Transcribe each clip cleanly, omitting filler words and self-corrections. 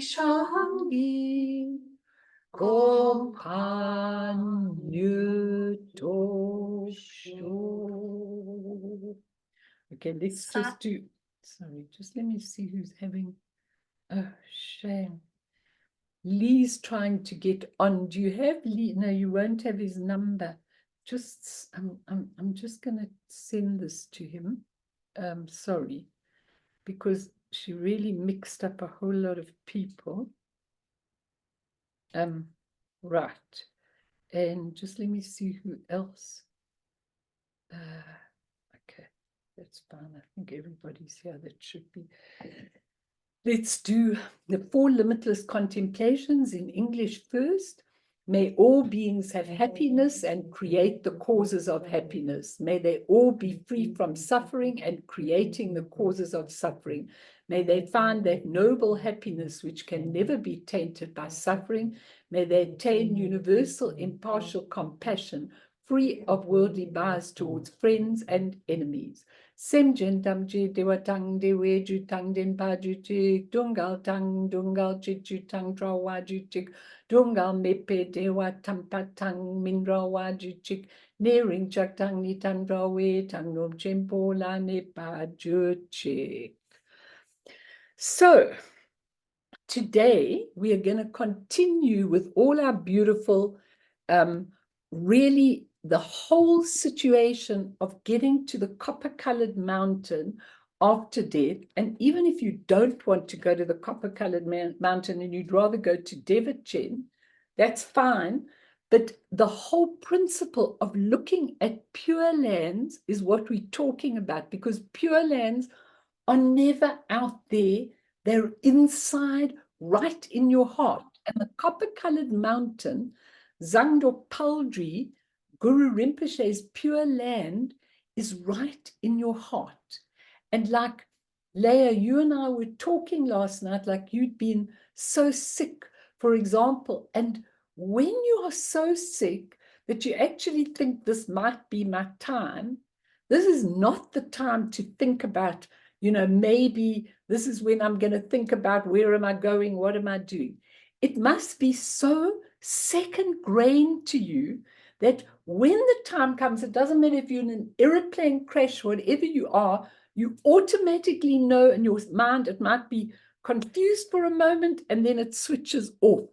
Shangi Gopanyutosho. Okay, let's just do, sorry, just let me see who's having, oh, shame. Lee's trying to get on. Do you have Lee? No, you won't have his number. Just, I'm just going to send this to him. Sorry, because she really mixed up a whole lot of people. Right. And just let me see who else. Okay, that's fine. I think everybody's here that should be. Let's do the 4 limitless contemplations in English first. May all beings have happiness and create the causes of happiness. May they all be free from suffering and creating the causes of suffering. May they find that noble happiness which can never be tainted by suffering. May they attain universal impartial compassion, free of worldly bias towards friends and enemies. Semjen damji dewatang dewe jutang den pajutik, dungal tang dungal chitang trawajutik, dungal mepe dewa tampatang minrawajutik, nearing chaktang nitan drawe tang nom chempola ne pajutik. So, today we are going to continue with all our beautiful, really the whole situation of getting to the copper-colored mountain after death. And even if you don't want to go to the copper-colored mountain and you'd rather go to Devachan, that's fine. But the whole principle of looking at pure lands is what we're talking about, because pure lands are never out there. They're inside, right in your heart. And the copper-colored mountain, Zangdo Paldri, Guru Rinpoche's pure land, is right in your heart. And like Leah, you and I were talking last night, like you'd been so sick, for example. And when you are so sick that you actually think this might be my time, this is not the time to think about, maybe this is when I'm going to think about where am I going, what am I doing? It must be so second grain to you that when the time comes, it doesn't matter if you're in an airplane crash, whatever you are, you automatically know in your mind, it might be confused for a moment and then it switches off.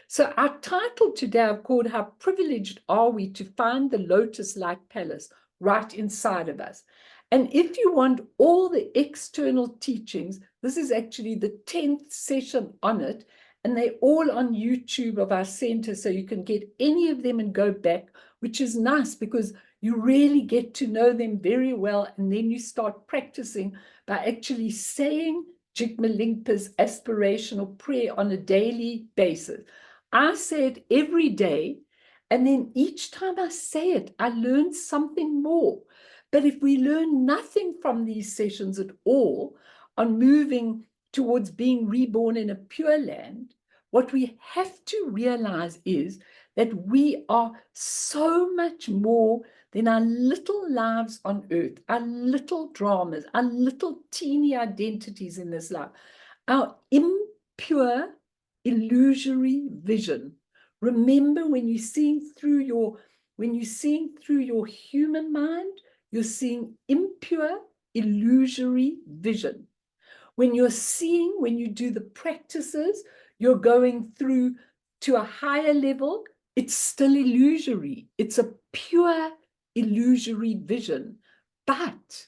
So our title today, I've called How Privileged Are We to Find the Lotus-Light Palace right inside of us. And if you want all the external teachings, this is actually the 10th session on it, and they're all on YouTube of our center, so you can get any of them and go back, which is nice because you really get to know them very well, and then you start practicing by actually saying Jigme Lingpa's aspirational prayer on a daily basis. I say it every day, and then each time I say it, I learn something more. But if we learn nothing from these sessions at all on moving towards being reborn in a pure land, what we have to realize is that we are so much more than our little lives on earth, our little dramas, our little teeny identities in this life, our impure, illusory vision. Remember, when you're seeing through your human mind, you're seeing impure, illusory vision. When you do the practices, you're going through to a higher level, it's still illusory. It's a pure, illusory vision. But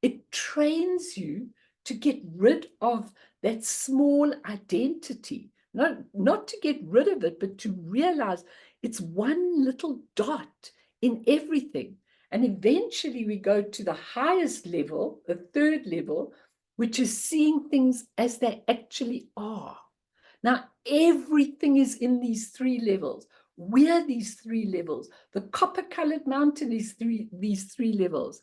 it trains you to get rid of that small identity. Not to get rid of it, but to realize it's one little dot in everything. And eventually we go to the highest level, the third level, which is seeing things as they actually are. Now, everything is in these 3 levels. We're these 3 levels. The copper-colored mountain is these 3 levels.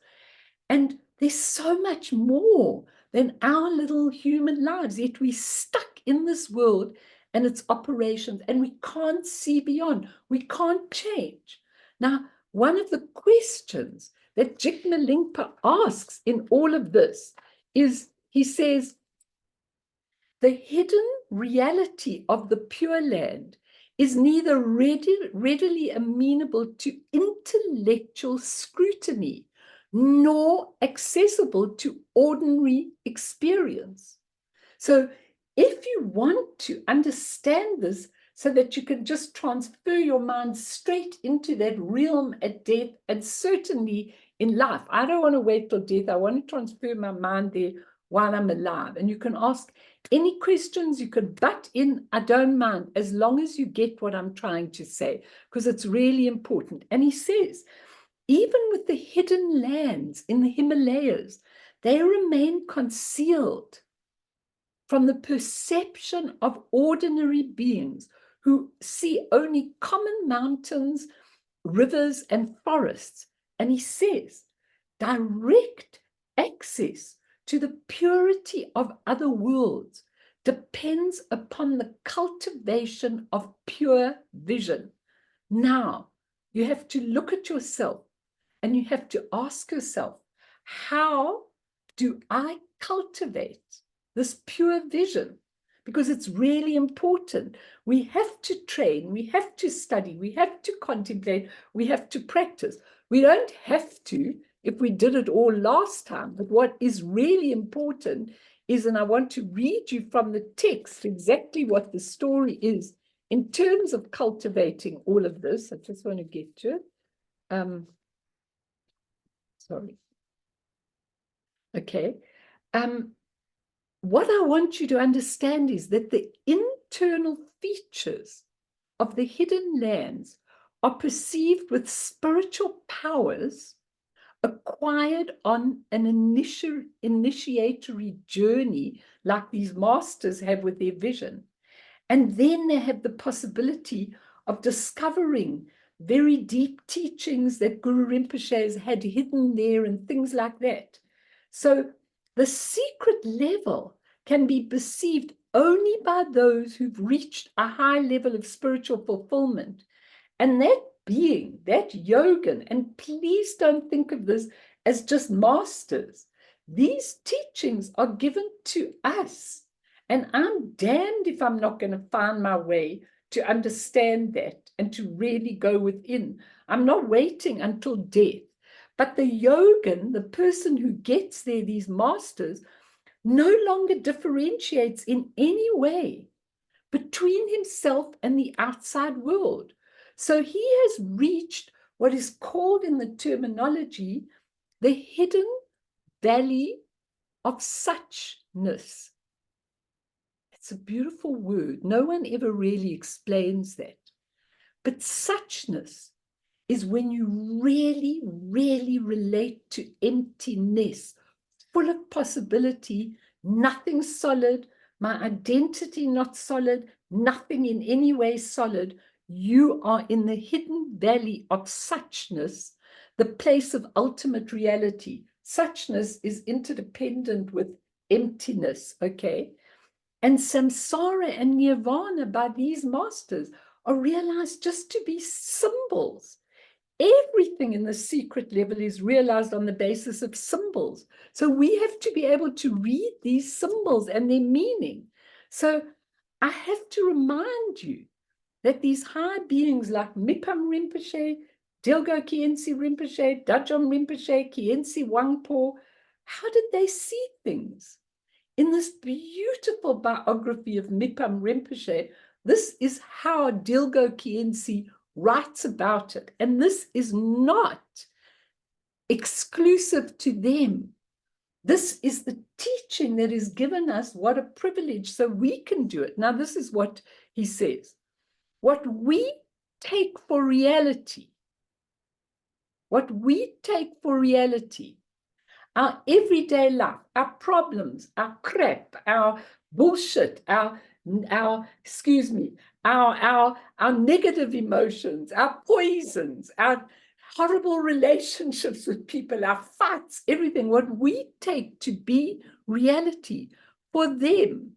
And there's so much more than our little human lives, yet we're stuck in this world and its operations, and we can't see beyond. We can't change. Now, one of the questions that Jigme Lingpa asks in all of this is, he says, the hidden reality of the Pure Land is neither readily amenable to intellectual scrutiny nor accessible to ordinary experience. So if you want to understand this so that you can just transfer your mind straight into that realm at death, and certainly in life, I don't want to wait till death. I want to transfer my mind there while I'm alive. And you can ask any questions, you can butt in, I don't mind, as long as you get what I'm trying to say, because it's really important. And he says, even with the hidden lands in the Himalayas, they remain concealed from the perception of ordinary beings who see only common mountains, rivers, and forests. And he says, direct access to the purity of other worlds depends upon the cultivation of pure vision. Now, you have to look at yourself and you have to ask yourself, how do I cultivate this pure vision? Because it's really important. We have to train, we have to study, we have to contemplate, we have to practice. We don't have to if we did it all last time. But what is really important is, and I want to read you from the text exactly what the story is in terms of cultivating all of this. I just want to get to it. Sorry. Okay. What I want you to understand is that the internal features of the hidden lands are perceived with spiritual powers acquired on an initiatory journey, like these masters have with their vision. And then they have the possibility of discovering very deep teachings that Guru Rinpoche has had hidden there and things like that. So the secret level can be perceived only by those who've reached a high level of spiritual fulfillment. And that being, that yogin, and please don't think of this as just masters. These teachings are given to us. And I'm damned if I'm not going to find my way to understand that and to really go within. I'm not waiting until death. But the yogin, the person who gets there, these masters, no longer differentiates in any way between himself and the outside world. So he has reached what is called in the terminology the hidden valley of suchness. It's a beautiful word. No one ever really explains that. But suchness is when you really, really relate to emptiness, full of possibility, nothing solid, my identity not solid, nothing in any way solid. You are in the hidden valley of suchness, the place of ultimate reality. Suchness is interdependent with emptiness, okay? And samsara and nirvana by these masters are realized just to be symbols. Everything in the secret level is realized on the basis of symbols. So we have to be able to read these symbols and their meaning. So I have to remind you that these high beings like Mipam Rinpoche, Dilgo Khyentse Rinpoche, Dajom Rinpoche, Khyentse Wangpo, how did they see things? In this beautiful biography of Mipam Rinpoche, this is how Dilgo Khyentse writes about it. And this is not exclusive to them. This is the teaching that is given us. What a privilege, so we can do it. Now, this is what he says. What we take for reality, our everyday life, our problems, our crap, our bullshit, our negative emotions, our poisons, our horrible relationships with people, our fights, everything, what we take to be reality for them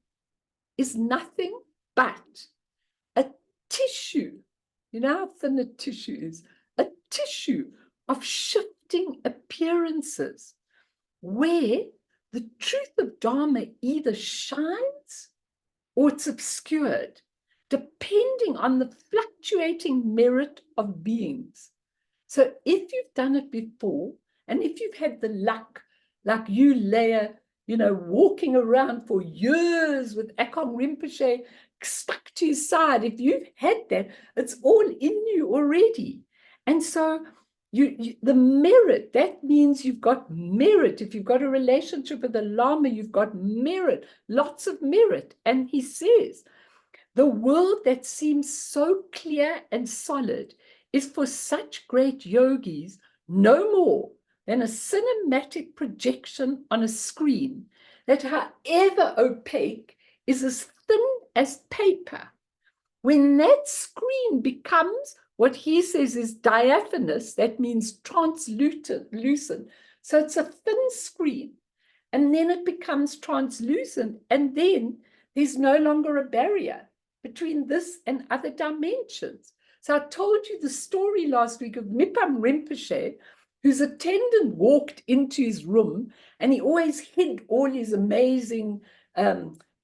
is nothing but a tissue. You know how thin a tissue is? A tissue of shifting appearances, where the truth of Dharma either shines or it's obscured, depending on the fluctuating merit of beings. So if you've done it before, and if you've had the luck, like you, Leah, walking around for years with Akong Rinpoche stuck to his side, if you've had that, it's all in you already. And so the merit, that means you've got merit. If you've got a relationship with the Lama, you've got merit, lots of merit. And he says, the world that seems so clear and solid is for such great yogis no more than a cinematic projection on a screen that, however opaque, is as thin as paper. When that screen becomes what he says is diaphanous, that means translucent. So it's a thin screen, and then it becomes translucent, and then there's no longer a barrier between this and other dimensions. So I told you the story last week of Mipam Rinpoche, whose attendant walked into his room, and he always hid all his amazing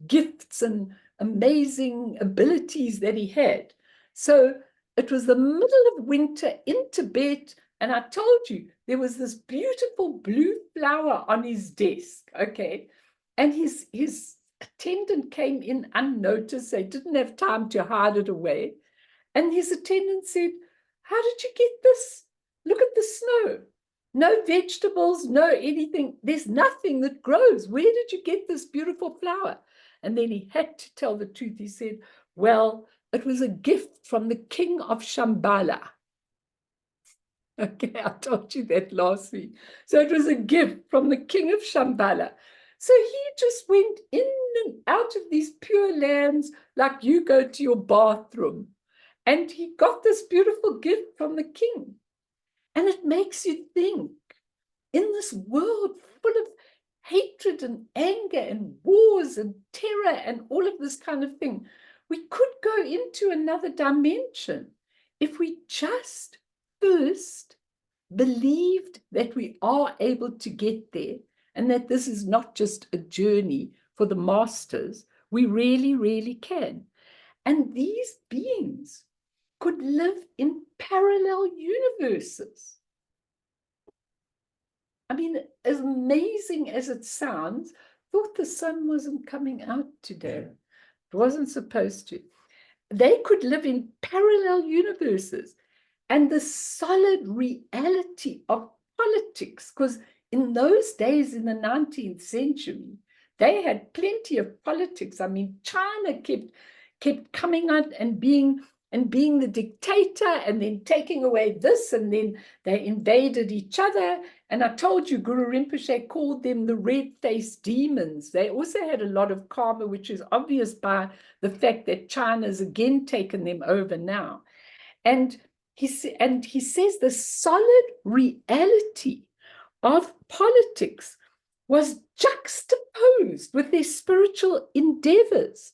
gifts and amazing abilities that he had. So it was the middle of winter in Tibet, and I told you there was this beautiful blue flower on his desk, okay? And his attendant came in unnoticed. They didn't have time to hide it away. And his attendant said, "How did you get this? Look at the snow. No vegetables, no anything. There's nothing that grows. Where did you get this beautiful flower?" And then he had to tell the truth. He said, "Well, it was a gift from the king of Shambhala." Okay, I told you that last week. So it was a gift from the king of Shambhala. So he just went in and out of these pure lands like you go to your bathroom. And he got this beautiful gift from the king. And it makes you think, in this world full of hatred and anger and wars and terror and all of this kind of thing, we could go into another dimension if we just first believed that we are able to get there, and that this is not just a journey for the masters. We really, really can. And these beings could live in parallel universes. I mean, as amazing as it sounds, thought the sun wasn't coming out today. It wasn't supposed to. They could live in parallel universes. And the solid reality of politics, because in those days, in the 19th century, they had plenty of politics. I mean, China kept coming out and being the dictator, and then taking away this, and then they invaded each other. And I told you, Guru Rinpoche called them the red-faced demons. They also had a lot of karma, which is obvious by the fact that China's again taken them over now. And he says the solid reality of politics was juxtaposed with their spiritual endeavors.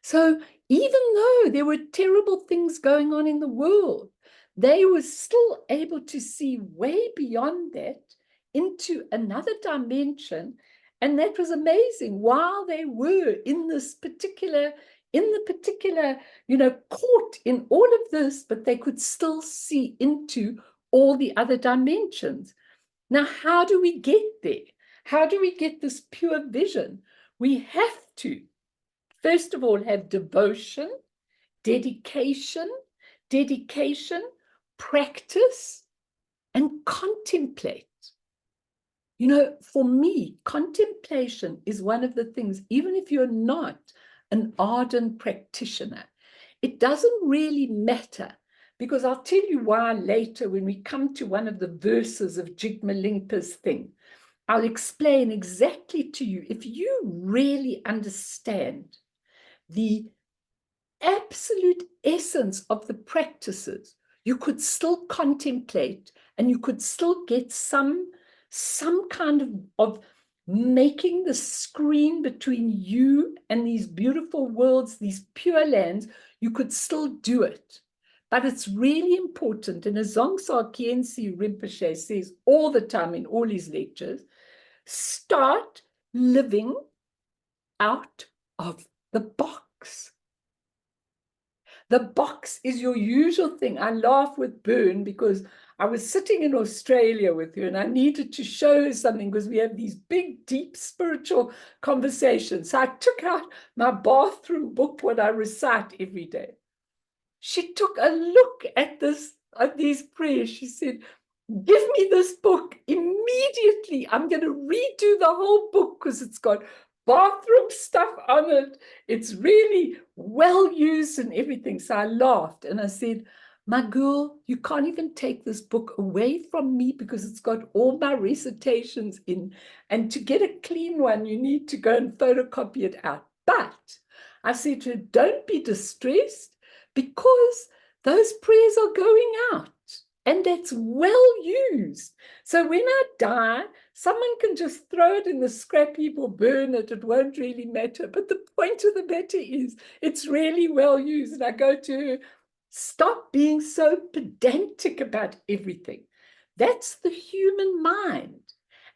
So even though there were terrible things going on in the world, they were still able to see way beyond that into another dimension. And that was amazing. While they were in the particular, caught in all of this, but they could still see into all the other dimensions. Now, how do we get there? How do we get this pure vision? We have to, first of all, have devotion, dedication, practice, and contemplate. For me, contemplation is one of the things, even if you're not an ardent practitioner, it doesn't really matter, because I'll tell you why later when we come to one of the verses of Jigme thing. I'll explain exactly to you. If you really understand the absolute essence of the practices, you could still contemplate, and you could still get some kind of making the screen between you and these beautiful worlds, these pure lands. You could still do it. But it's really important, and as Dzongsa Khyentse Rinpoche says all the time in all his lectures, start living out of the box. box. The box is your usual thing. I laugh with Bern because I was sitting in Australia with her and I needed to show her something because we have these big, deep spiritual conversations. So I took out my bathroom book, what I recite every day. She took a look at these prayers. She said, give me this book immediately. I'm going to redo the whole book because it's got bathroom stuff on it. It's really well used and everything. So I laughed and I said, my girl, you can't even take this book away from me because it's got all my recitations in. And to get a clean one, you need to go and photocopy it out. But I said to her, don't be distressed because those prayers are going out. And that's well used. So when I die, someone can just throw it in the scrap heap or burn it. It won't really matter. But the point of the matter is it's really well used. And I go to her, stop being so pedantic about everything. That's the human mind.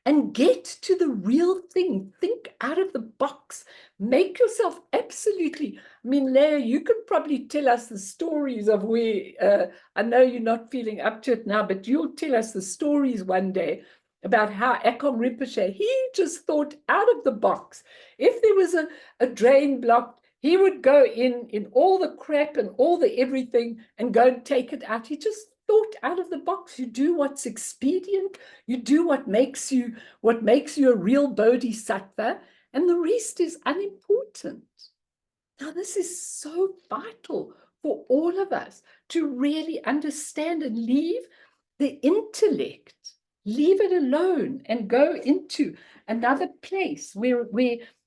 And get to the real thing. Think out of the box. Make yourself absolutely. I mean, Leah, you could probably tell us the stories of where, I know you're not feeling up to it now, but you'll tell us the stories one day about how Akon Rinpoche, he just thought out of the box. If there was a drain blocked, he would go in all the crap and all the everything and go and take it out. He just thought out of the box. You do what's expedient. You do what makes you a real bodhisattva, and the rest is unimportant. Now, this is so vital for all of us to really understand and leave the intellect, leave it alone and go into another place where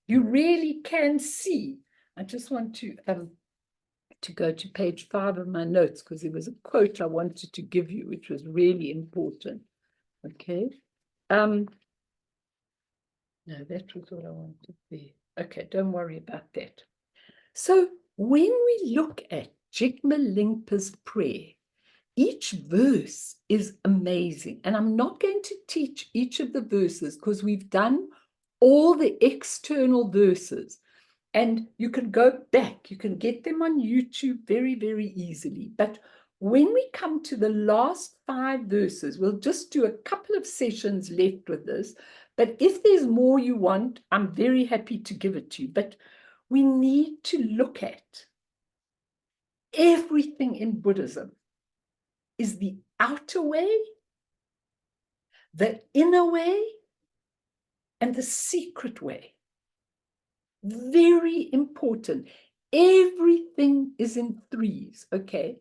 you really can see. I just want to go to page 5 of my notes because there was a quote I wanted to give you, which was really important. Okay. No, that was what I wanted there. Okay, don't worry about that. So when we look at Jigme Lingpa's prayer, each verse is amazing. And I'm not going to teach each of the verses because we've done all the external verses. And you can go back, you can get them on YouTube very, very easily. But when we come to the last 5 verses, we'll just do a couple of sessions left with this. But if there's more you want, I'm very happy to give it to you. But we need to look at everything in Buddhism is the outer way, the inner way, and the secret way. Very important. Everything is in threes, okay?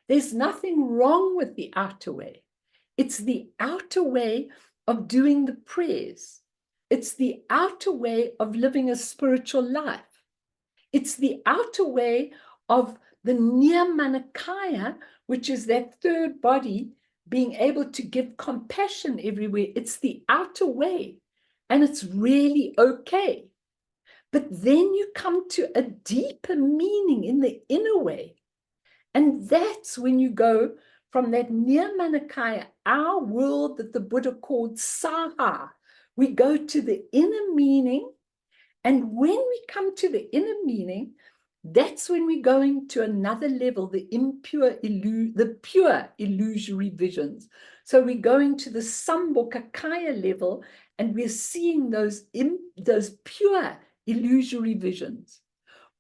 There's nothing wrong with the outer way. It's the outer way of doing the prayers. It's the outer way of living a spiritual life. It's the outer way of the Nirmanakaya, which is that third body, being able to give compassion everywhere. It's the outer way, and it's really okay. But then you come to a deeper meaning in the inner way. And that's when you go from that Nirmanakaya, our world that the Buddha called Saha. We go to the inner meaning. And when we come to the inner meaning, that's when we're going to another level, the pure illusory visions. So we're going to the Sambhogakaya level, and we're seeing those pure illusory visions.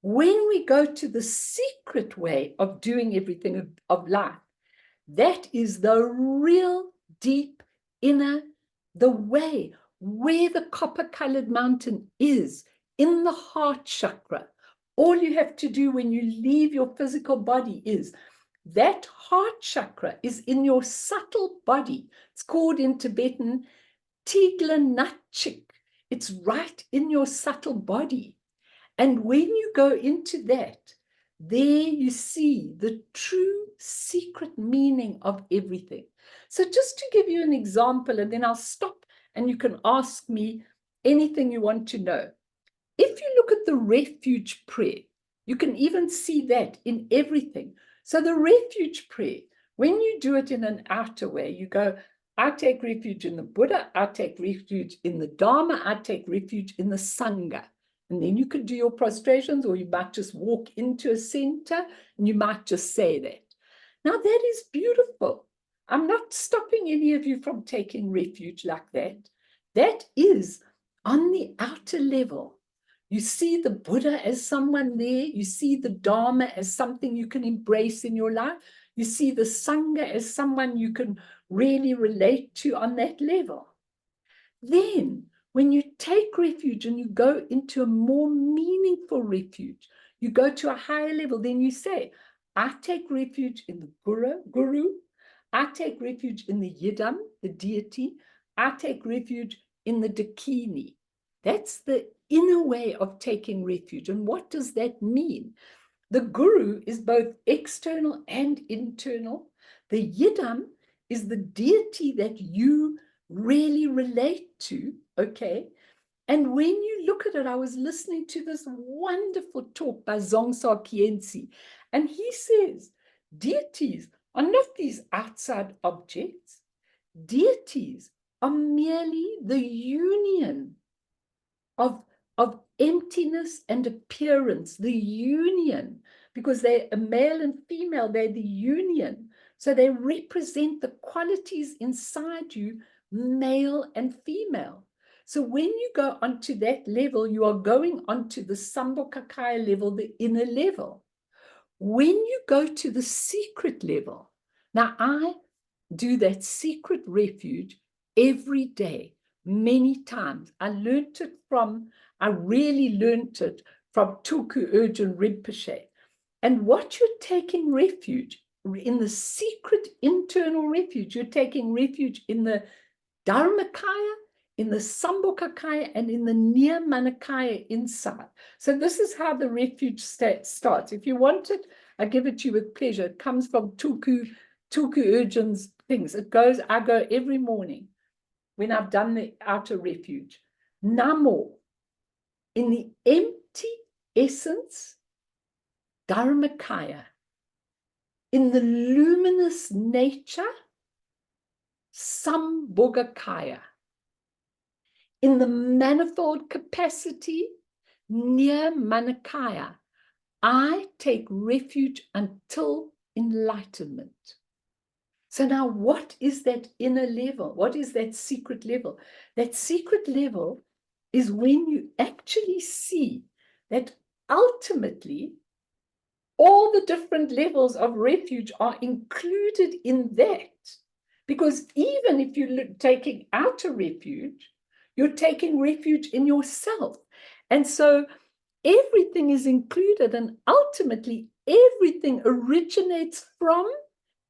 When we go to the secret way of doing everything of life, that is the real deep inner, the way where the copper-colored mountain is in the heart chakra. All you have to do when you leave your physical body is that heart chakra is in your subtle body. It's called in Tibetan Tigla Natchik. It's right in your subtle body. And when you go into that, there you see the true secret meaning of everything. So just to give you an example, and then I'll stop and you can ask me anything you want to know. If you look at the refuge prayer, you can even see that in everything. So the refuge prayer, when you do it in an outer way, you go, I take refuge in the Buddha, I take refuge in the Dharma, I take refuge in the Sangha. And then you could do your prostrations, or you might just walk into a center and you might just say that. Now, that is beautiful. I'm not stopping any of you from taking refuge like that. That is on the outer level. You see the Buddha as someone there. You see the Dharma as something you can embrace in your life. You see the Sangha as someone you can really relate to on that level. Then, when you take refuge and you go into a more meaningful refuge, you go to a higher level, then you say, I take refuge in the Guru. I take refuge in the Yidam, the deity. I take refuge in the Dakini. That's the inner way of taking refuge. And what does that mean? The Guru is both external and internal. The Yidam is the deity that you really relate to, okay? And when you look at it, I was listening to this wonderful talk by Dzongsa Khyentse, and he says, deities are not these outside objects. Deities are merely the union of emptiness and appearance, the union, because they're a male and female, they're the union. So they represent the qualities inside you, male and female. So when you go onto that level, you are going onto the Sambhogakaya level, the inner level. When you go to the secret level, now I do that secret refuge every day, many times. I really learned it from Tulku Urgyen Rinpoche. And what you're taking refuge in the secret internal refuge, you're taking refuge in the Dharmakaya, in the Sambhogakaya, and in the Nirmanakaya inside. So this is how the refuge starts. If you want it, I give it to you with pleasure. It comes from Tulku Urgyen's things. I go every morning when I've done the outer refuge. Namo, in the empty essence, Dharmakaya, in the luminous nature, Sambhogakaya, in the manifold capacity, Nirmanakaya, I take refuge until enlightenment. So now what is that inner level? What is that secret level? That secret level is when you actually see that ultimately all the different levels of refuge are included in that. Because even if you're taking outer refuge, you're taking refuge in yourself. And so everything is included, and ultimately everything originates from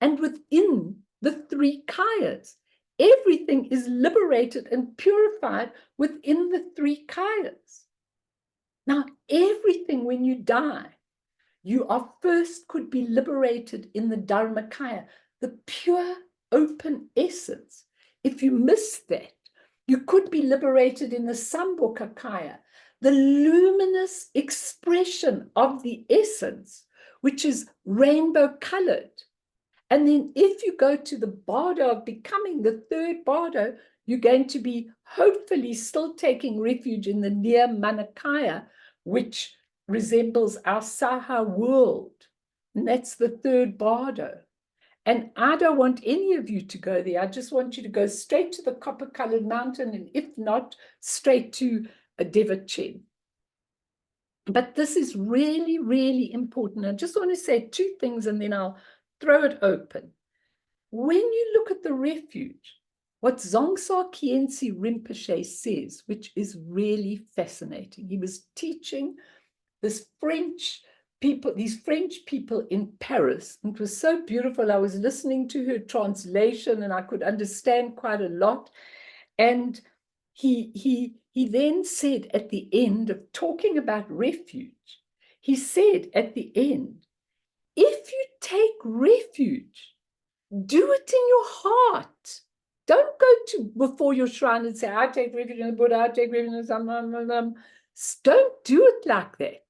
and within the three kayas. Everything is liberated and purified within the three kayas. Now, everything when you die, you are first could be liberated in the Dharmakaya, the pure open essence. If you miss that, you could be liberated in the Sambhogakaya, the luminous expression of the essence, which is rainbow colored. And then if you go to the bardo of becoming the third bardo, you're going to be hopefully still taking refuge in the Nirmanakaya, which resembles our Saha world. And that's the third bardo. And I don't want any of you to go there. I just want you to go straight to the copper-colored mountain, and if not, straight to a Devachin. But this is really, really important. I just want to say two things, and then I'll throw it open. When you look at the refuge, what Dzongsa Khyentse Rinpoche says, which is really fascinating. He was teaching these French people in Paris. It was so beautiful. I was listening to her translation and I could understand quite a lot. And he then said at the end of talking about refuge, he said at the end, if you take refuge, do it in your heart. Don't go to before your shrine and say, I take refuge in the Buddha, I take refuge in the Don't do it like that.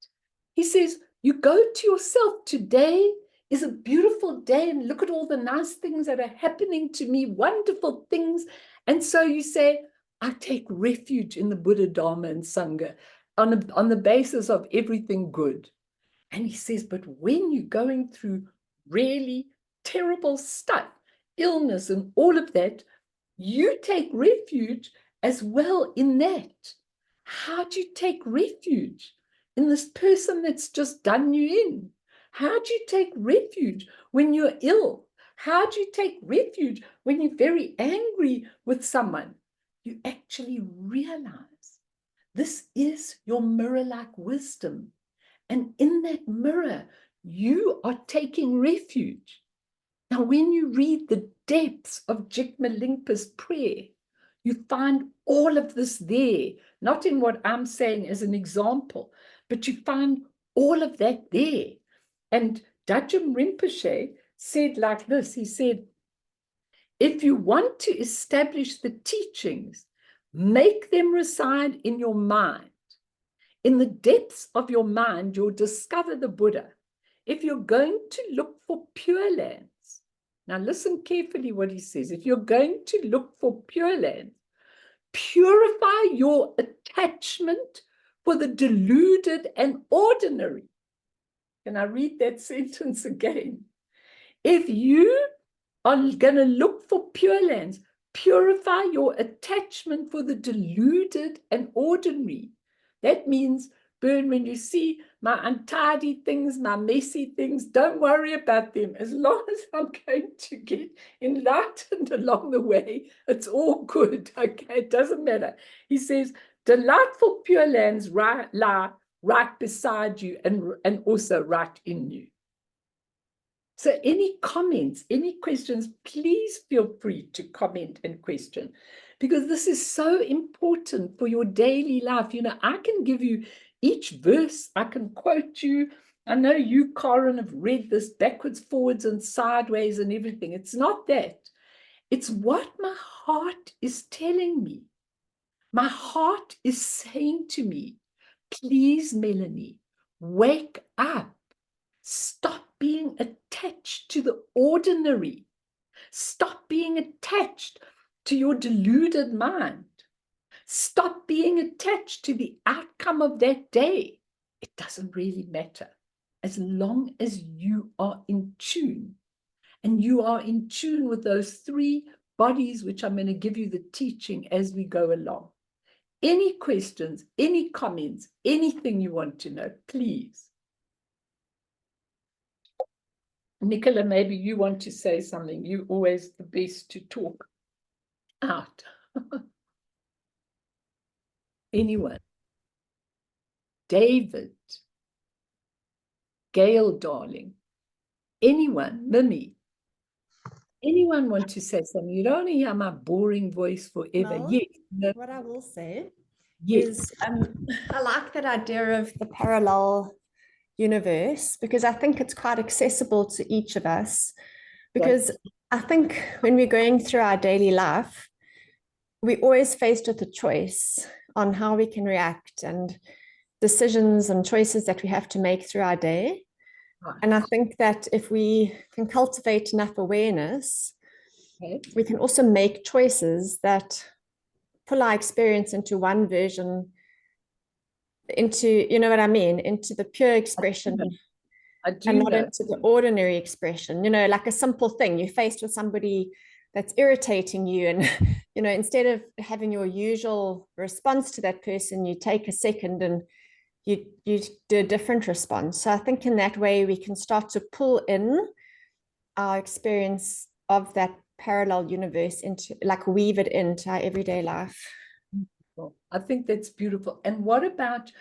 He says, you go to yourself. Today is a beautiful day, and look at all the nice things that are happening to me, wonderful things. And so you say, I take refuge in the Buddha, Dharma, and Sangha. on the basis of everything good. And he says, but when you're going through really terrible stuff, illness and all of that, you take refuge as well in that. How do you take refuge in this person that's just done you in? How do you take refuge when you're ill? How do you take refuge when you're very angry with someone? You actually realize this is your mirror-like wisdom. And in that mirror, you are taking refuge. Now, when you read the depths of Jigme prayer, you find all of this there, not in what I'm saying as an example, but you find all of that there. And Dajjal Rinpoche said like this, he said, if you want to establish the teachings, make them reside in your mind. In the depths of your mind, you'll discover the Buddha. If you're going to look for pure lands, now listen carefully what he says. If you're going to look for pure lands, purify your attachment for the deluded and ordinary. Can I read that sentence again? If you are going to look for pure lands, purify your attachment for the deluded and ordinary. That means, Bern, when you see my untidy things, my messy things, don't worry about them. As long as I'm going to get enlightened along the way, it's all good, okay? It doesn't matter. He says, delightful pure lands lie right beside you and also right in you. So any comments, any questions, please feel free to comment and question, because this is so important for your daily life. You know, I can give you each verse, I can quote you. I know you, Karen, have read this backwards, forwards, and sideways and everything. It's not that. It's what my heart is telling me. My heart is saying to me, please, Melanie, wake up. Stop being attached to the ordinary. Stop being attached to your deluded mind. Stop being attached to the outcome of that day. It doesn't really matter as long as you are in tune. And you are in tune with those three bodies, which I'm going to give you the teaching as we go along. Any questions, any comments, anything you want to know, please. Nicola, maybe you want to say something. You're always the best to talk out. Anyone? David? Gail, darling? Anyone? Mimi? Anyone want to say something? You don't want to hear my boring voice forever. Well, Yes. No. what I will say Yes. is I like that idea of the parallel universe, because I think it's quite accessible to each of us. Because I think when we're going through our daily life, we're always faced with a choice on how we can react and decisions and choices that we have to make through our day. Right. And I think that if we can cultivate enough awareness, we can also make choices that pull our experience into one version, into, you know what I mean, into the pure expression. I do and not know. into the ordinary expression, you know, like a simple thing. You're faced with somebody that's irritating you, and you know, instead of having your usual response to that person, you take a second and you do a different response. So I think in that way we can start to pull in our experience of that parallel universe into, like, weave it into our everyday life. I think that's beautiful. And what about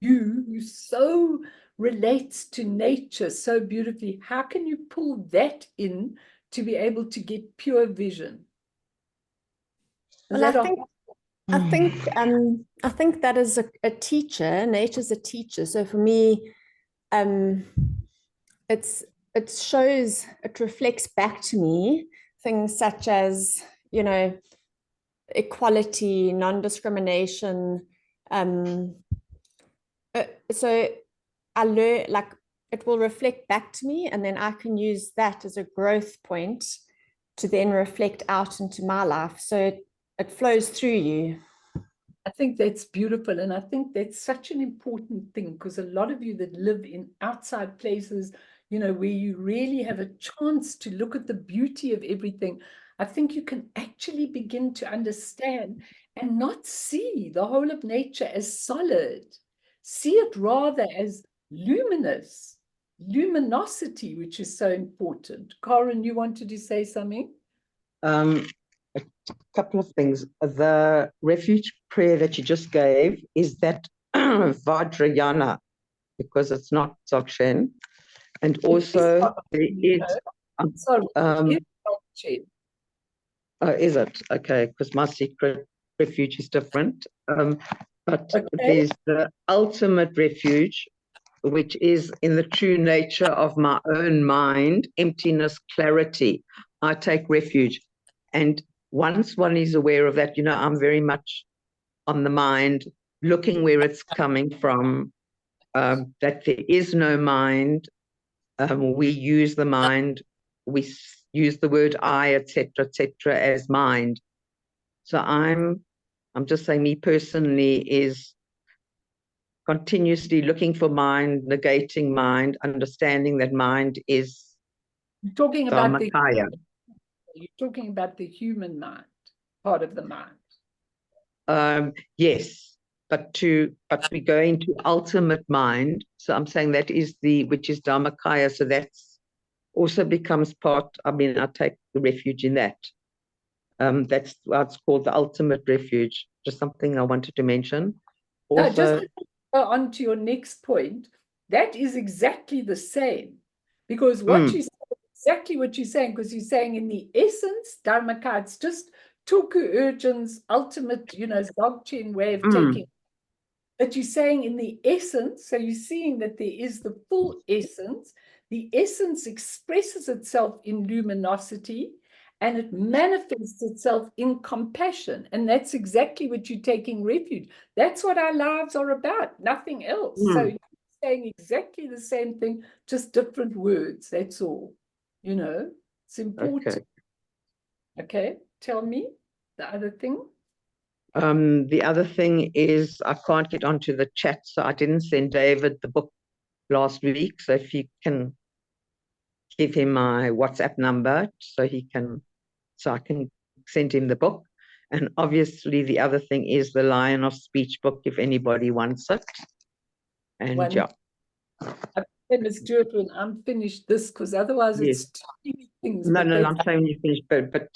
you, who so relates to nature so beautifully? How can you pull that in to be able to get pure vision? Well, I think that is a teacher. Nature's a teacher. So for me, it shows, it reflects back to me things such as, you know, equality, non-discrimination. So I learn, like, it will reflect back to me, and then I can use that as a growth point to then reflect out into my life. So it flows through you. I think that's beautiful. And I think that's such an important thing, because a lot of you that live in outside places, you know, where you really have a chance to look at the beauty of everything, I think you can actually begin to understand and not see the whole of nature as solid. See it rather as luminous, luminosity, which is so important. Karen, you wanted to say something? A couple of things. The refuge prayer that you just gave, is that Vajrayana, because it's not Dzogchen. And also there is Sorry, it is Dzogchen. is it? Okay, because my secret refuge is different. But Okay. there's the ultimate refuge, which is in the true nature of my own mind, emptiness, clarity. I take refuge. And once one is aware of that, you know, I'm very much on the mind, looking where it's coming from, that there is no mind. We use the mind, we use the word I, etc., as mind. So I'm just saying, me personally is continuously looking for mind, negating mind, understanding that mind is You're talking about Dharmakaya. you're talking about the human mind, part of the mind. Yes, but we go into ultimate mind. So I'm saying that is which is Dharmakaya. So that's also becomes part. I mean, I take the refuge in that. That's why it's called the ultimate refuge. Just something I wanted to mention. Also, just to go on to your next point, that is exactly the same, because what you say, exactly what you're saying, because you're saying in the essence, Dharmakaya, it's just Tulku Urchin's ultimate, you know, Dzogchen way of taking. But you're saying in the essence, so you're seeing that there is the full essence. The essence expresses itself in luminosity, and it manifests itself in compassion. And that's exactly what you're taking refuge. That's what our lives are about, nothing else. So you're saying exactly the same thing, just different words. That's all. You know, it's important. Okay, tell me the other thing. The other thing is I can't get onto the chat, so I didn't send David the book last week. So if you can give him my WhatsApp number so I can send him the book. And obviously the other thing is the Lion of Speech book, if anybody wants it. And yeah. I must do it when I'm finished this, because otherwise it's too many things. No, I'm saying you finished, but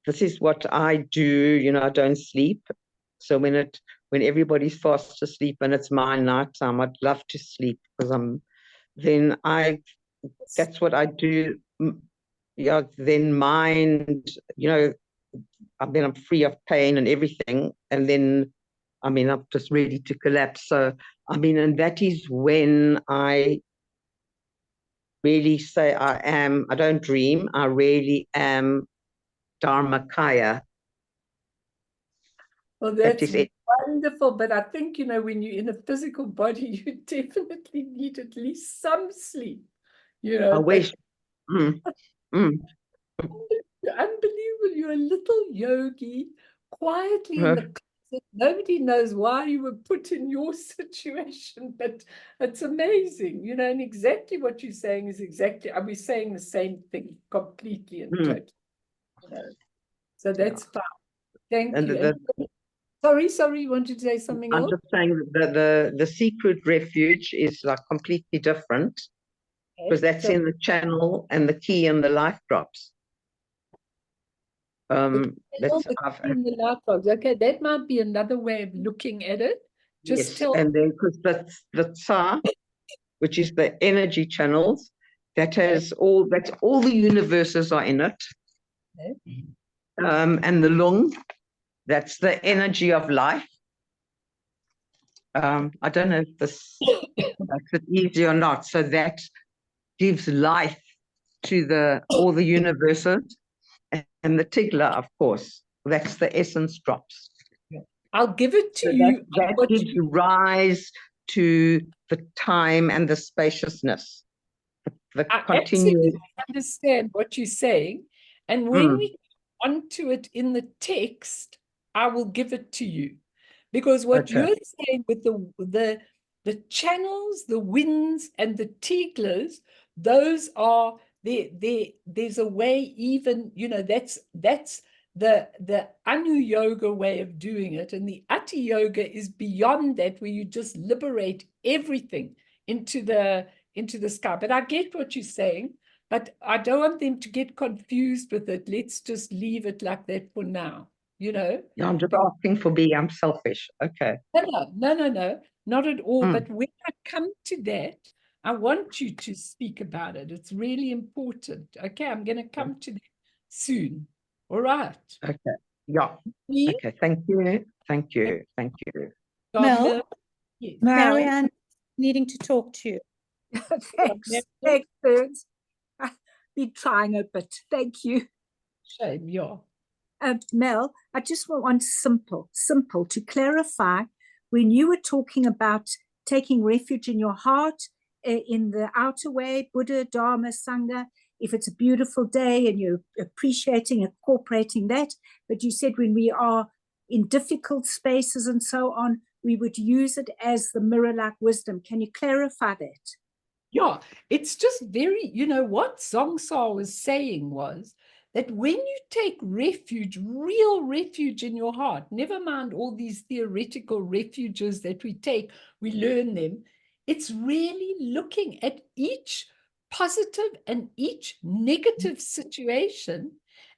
this is what I do. You know, I don't sleep. So when everybody's fast asleep and it's my night time, I'd love to sleep, because that's what I do. Yeah, then mind, you know, I mean, I'm free of pain and everything. And then, I mean, I'm just ready to collapse. So, I mean, and that is when I really say I don't dream, I really am Dharmakaya. Well, that's wonderful. But I think, you know, when you're in a physical body, you definitely need at least some sleep. You know, I wish. You're unbelievable. You're a little yogi, quietly in the closet. Nobody knows why you were put in your situation, but it's amazing, you know, and exactly what you're saying is exactly, are we saying the same thing completely and totally? You know? So that's fine. Thank you. Sorry, you wanted to say something else? I'm just saying that the secret refuge is like completely different, because that's in the channel and the key and the life drops. In the life drops. Okay, that might be another way of looking at it. Just tell. And then because the Tsa, which is the energy channels, that's all the universes are in it. And the Lung, that's the energy of life. I don't know if this makes it easy or not. So that gives life to all the universes. And the Tigla, of course, that's the essence drops. I'll give it to you. That gives rise to the time and the spaciousness. I absolutely understand what you're saying. And when we get onto it in the text, I will give it to you. Because what Okay. you're saying with the channels, the winds, and the tiglers, those are there's a way, even, you know, that's the Anu yoga way of doing it. And the Ati yoga is beyond that, where you just liberate everything into the sky. But I get what you're saying, but I don't want them to get confused with it. Let's just leave it like that for now, you know? Yeah, I'm just asking for me. I'm selfish. Okay. No, not at all. Mm. But when I come to that, I want you to speak about it. It's really important. Okay, I'm going to come to that soon. All right. Okay. Yeah. Me? Okay. Thank you. Thank you. Thank you. Donna? Yes. Marianne, needing to talk to you. Thanks, Mel? thanks, Burns. I've been trying a bit. Thank you. Shame, yeah. Mel, I just want one simple to clarify. When you were talking about taking refuge in your heart, in the outer way, Buddha, Dharma, Sangha, if it's a beautiful day and you're appreciating, incorporating that, but you said when we are in difficult spaces and so on, we would use it as the mirror-like wisdom. Can you clarify that? Yeah, it's just very, you know, what Zongsa was saying was that when you take refuge, real refuge in your heart, never mind all these theoretical refuges that we take, we learn them, it's really looking at each positive and each negative situation.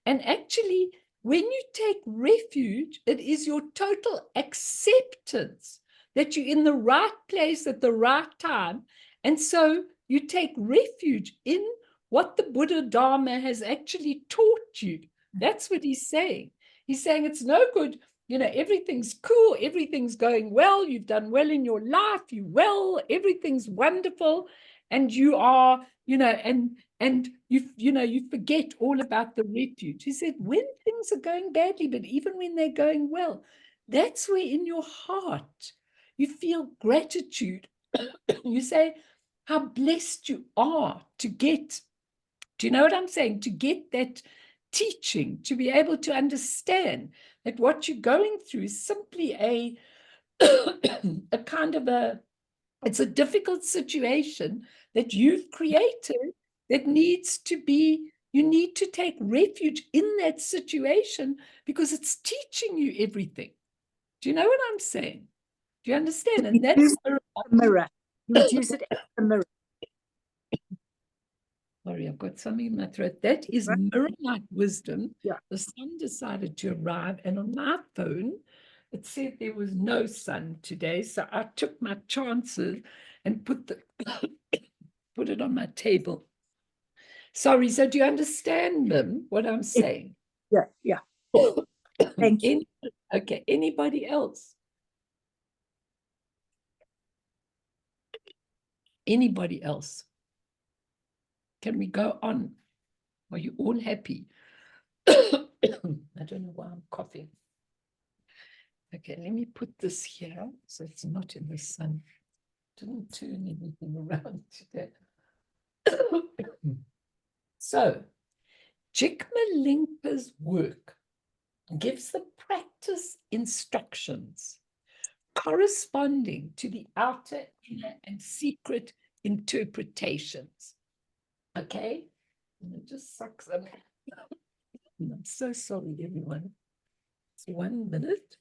And actually, when you take refuge, it is your total acceptance that you're in the right place at the right time. And so you take refuge in what the Buddha Dharma has actually taught you. That's what he's saying. He's saying it's no good, you know, everything's cool, everything's going well, you've done well in your life, you well, everything's wonderful, and you are, you know, and you know, you forget all about the refuge. He said, when things are going badly, but even when they're going well, that's where in your heart you feel gratitude. You say how blessed you are to get, do you know what I'm saying? To get that teaching, to be able to understand that what you're going through is simply a kind of it's a difficult situation that you've created that needs to be, you need to take refuge in that situation because it's teaching you everything. Do you know what I'm saying? Do you understand? And that's Use the mirror. You would use it as a mirror. Sorry, I've got something in my throat. That is Right. mirror-like wisdom. Yeah. The sun decided to arrive, and on my phone, it said there was no sun today. So I took my chances and put it on my table. Sorry, so do you understand, Mim, what I'm saying? Yeah. Thank you. Okay, anybody else? Anybody else? Can we go on? Are you all happy? I don't know why I'm coughing. Okay, let me put this here so it's not in the sun. Didn't turn anything around today. So, Jigme-Linkpa's work gives the practice instructions corresponding to the outer, inner, and secret interpretations. Okay? And it just sucks up. I'm so sorry, everyone. It's 1 minute.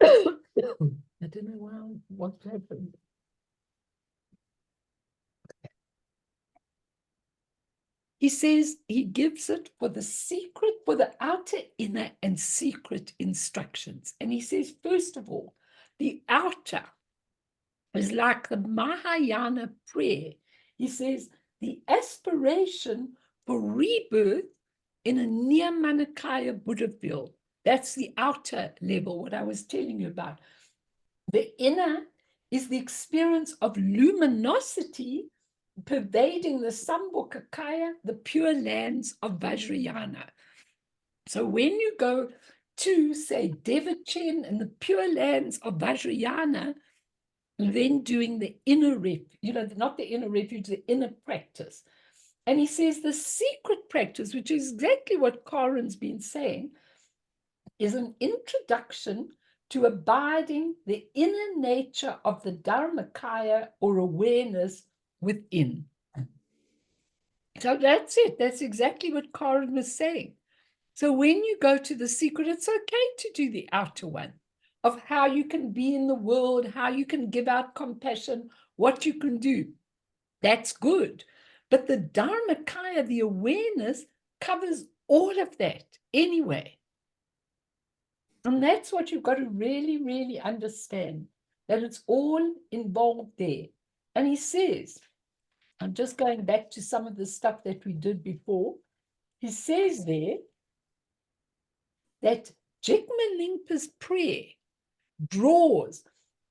I don't know what happened. He says he gives it for the secret, for the outer, inner, and secret instructions. And he says, first of all, the outer is like the Mahayana prayer. He says the aspiration for rebirth in a Nirmanakaya Buddha field. That's the outer level, what I was telling you about. The inner is the experience of luminosity pervading the Sambhogakaya, the pure lands of Vajrayana. So when you go to, say, Devachan and the pure lands of Vajrayana, then doing the inner refuge, you know, not the inner refuge, the inner practice. And he says the secret practice, which is exactly what Karen's been saying, is an introduction to abiding the inner nature of the Dharmakaya or awareness within. So that's it. That's exactly what Karen was saying. So when you go to the secret, it's okay to do the outer one of how you can be in the world, how you can give out compassion, what you can do. That's good. But the Dharmakaya, the awareness, covers all of that anyway. And that's what you've got to really, really understand, that it's all involved there. And he says, I'm just going back to some of the stuff that we did before. He says there that Jigme Lingpa's prayer draws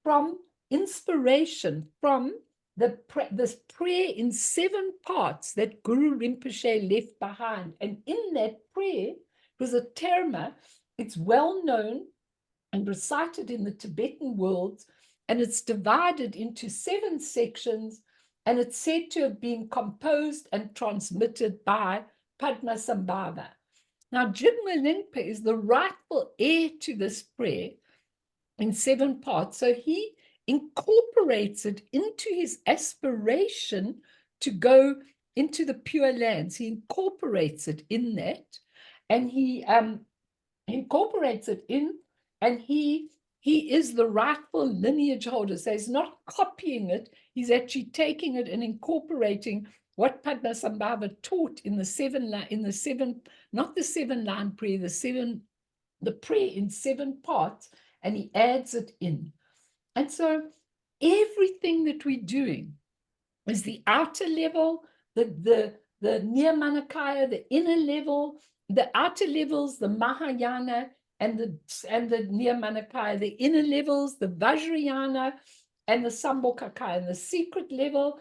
from inspiration from this prayer in 7 parts that Guru Rinpoche left behind. And in that prayer, it was a terma, it's well known and recited in the Tibetan worlds, and it's divided into 7 sections, and it's said to have been composed and transmitted by Padmasambhava. Now, Jigme Lingpa is the rightful heir to this prayer in 7 parts. So he incorporates it into his aspiration to go into the Pure Lands. He incorporates it in that, and he incorporates it in, and he is the rightful lineage holder. So he's not copying it. He's actually taking it and incorporating what Padmasambhava taught in the 7, not the 7-line prayer, the prayer in 7 parts, and he adds it in. And so everything that we're doing is the outer level, the Nirmanakaya, the inner level, the outer levels, the Mahayana, and the Nirmanakaya, the inner levels, the Vajrayana, and the Sambhogakaya. And the secret level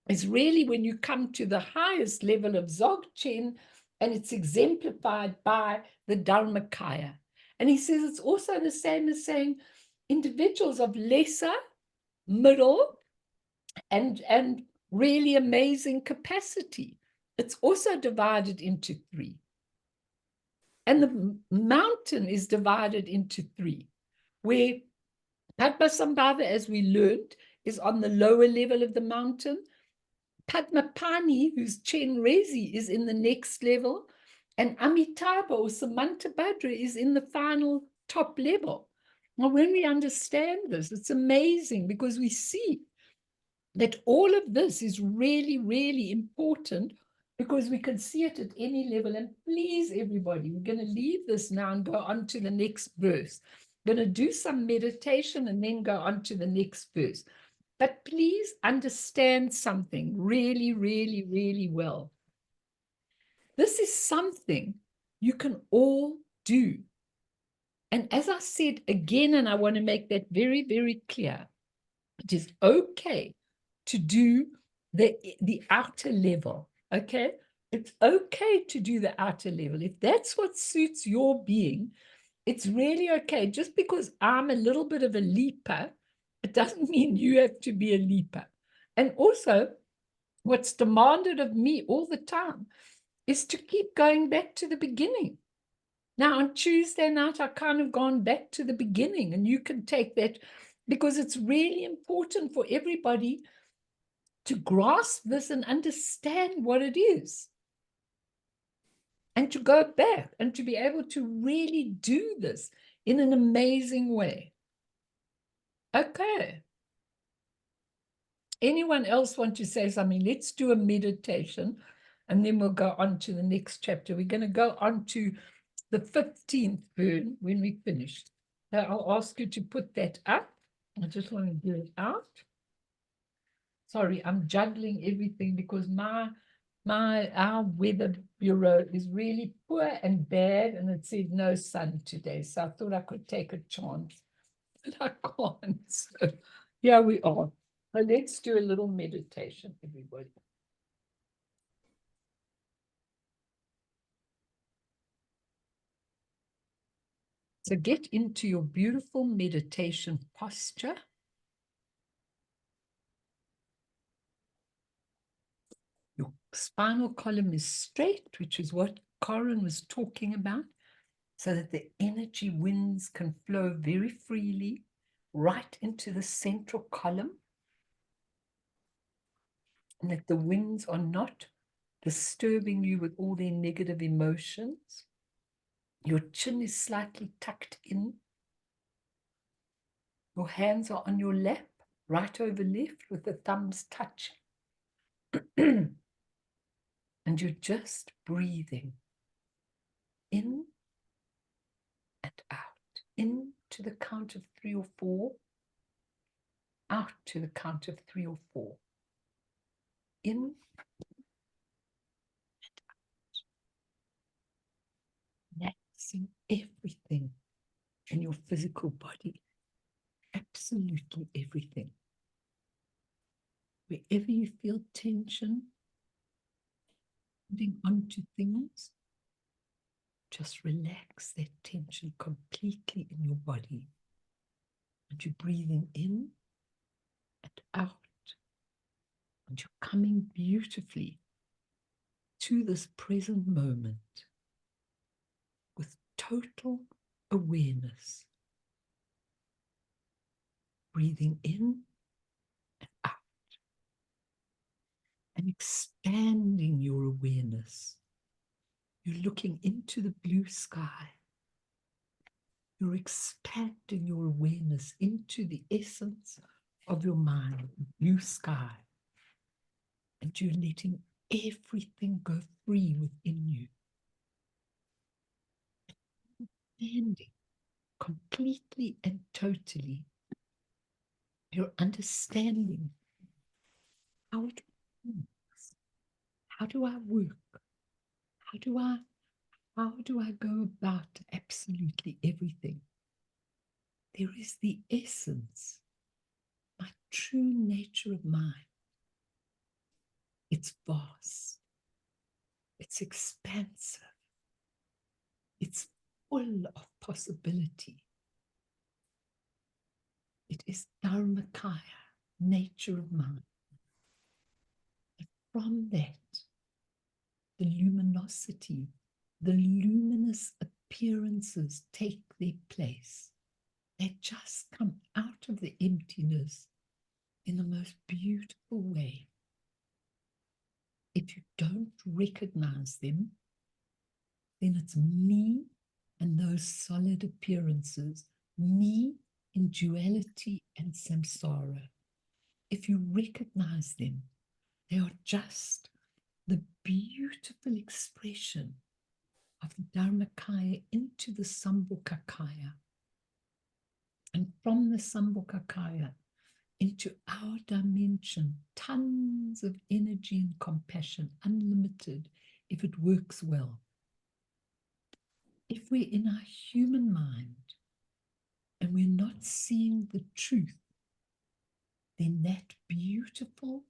is really when you come to the highest level of Dzogchen, and it's exemplified by the Dharmakaya. And he says it's also the same as saying individuals of lesser, middle, and really amazing capacity. It's also divided into 3. And the mountain is divided into 3, where Padmasambhava, as we learned, is on the lower level of the mountain. Padmapani, who's Chenrezi, is in the next level, and Amitabha or Samantabhadra is in the final top level. Now, when we understand this, it's amazing, because we see that all of this is really, really important, because we can see it at any level. And please, everybody, we're going to leave this now and go on to the next verse. We're going to do some meditation and then go on to the next verse. But please understand something really, really, really well. This is something you can all do. And as I said again, and I want to make that very, very clear, it is okay to do the outer level, okay? It's okay to do the outer level. If that's what suits your being, it's really okay. Just because I'm a little bit of a leaper, it doesn't mean you have to be a leaper. And also, what's demanded of me all the time is to keep going back to the beginning. Now, on Tuesday night, I kind of gone back to the beginning, and you can take that, because it's really important for everybody to grasp this and understand what it is, and to go back and to be able to really do this in an amazing way. Okay. Anyone else want to say something? Let's do a meditation, and then we'll go on to the next chapter. We're going to go on to the 15th verse when we finish. So I'll ask you to put that up. I just want to get it out. Sorry, I'm juggling everything because our weather bureau is really poor and bad, and it said no sun today. So I thought I could take a chance, but I can't. So here we are. So let's do a little meditation, everybody. So get into your beautiful meditation posture. Your spinal column is straight, which is what Corin was talking about, so that the energy winds can flow very freely right into the central column, and that the winds are not disturbing you with all their negative emotions. Your chin is slightly tucked in. Your hands are on your lap, right over left, with the thumbs touching. And you're just breathing in and out. In to the count of 3 or 4. Out to the count of 3 or 4. In and out. Relaxing everything in your physical body. Absolutely everything. Wherever you feel tension, holding on to things, just relax that tension completely in your body. And you're breathing in and out. And you're coming beautifully to this present moment with total awareness. Breathing in and out. And expanding your awareness. You're looking into the blue sky. You're expanding your awareness into the essence of your mind, blue sky. And you're letting everything go free within you. Expanding completely and totally. You're understanding how it works. How do I work? How do I go about absolutely everything? There is the essence, my true nature of mind. It's vast. It's expansive. It's full of possibility. It is Dharmakaya, nature of mind. And from that, the luminosity, the luminous appearances take their place. They just come out of the emptiness in the most beautiful way. If you don't recognize them, then it's me and those solid appearances, me in duality and samsara. If you recognize them, they are just the beautiful expression of the Dharmakaya into the Sambhogakaya. And from the Sambhogakaya into our dimension, tons of energy and compassion, unlimited, if it works well. If we're in our human mind and we're not seeing the truth, then that beautiful,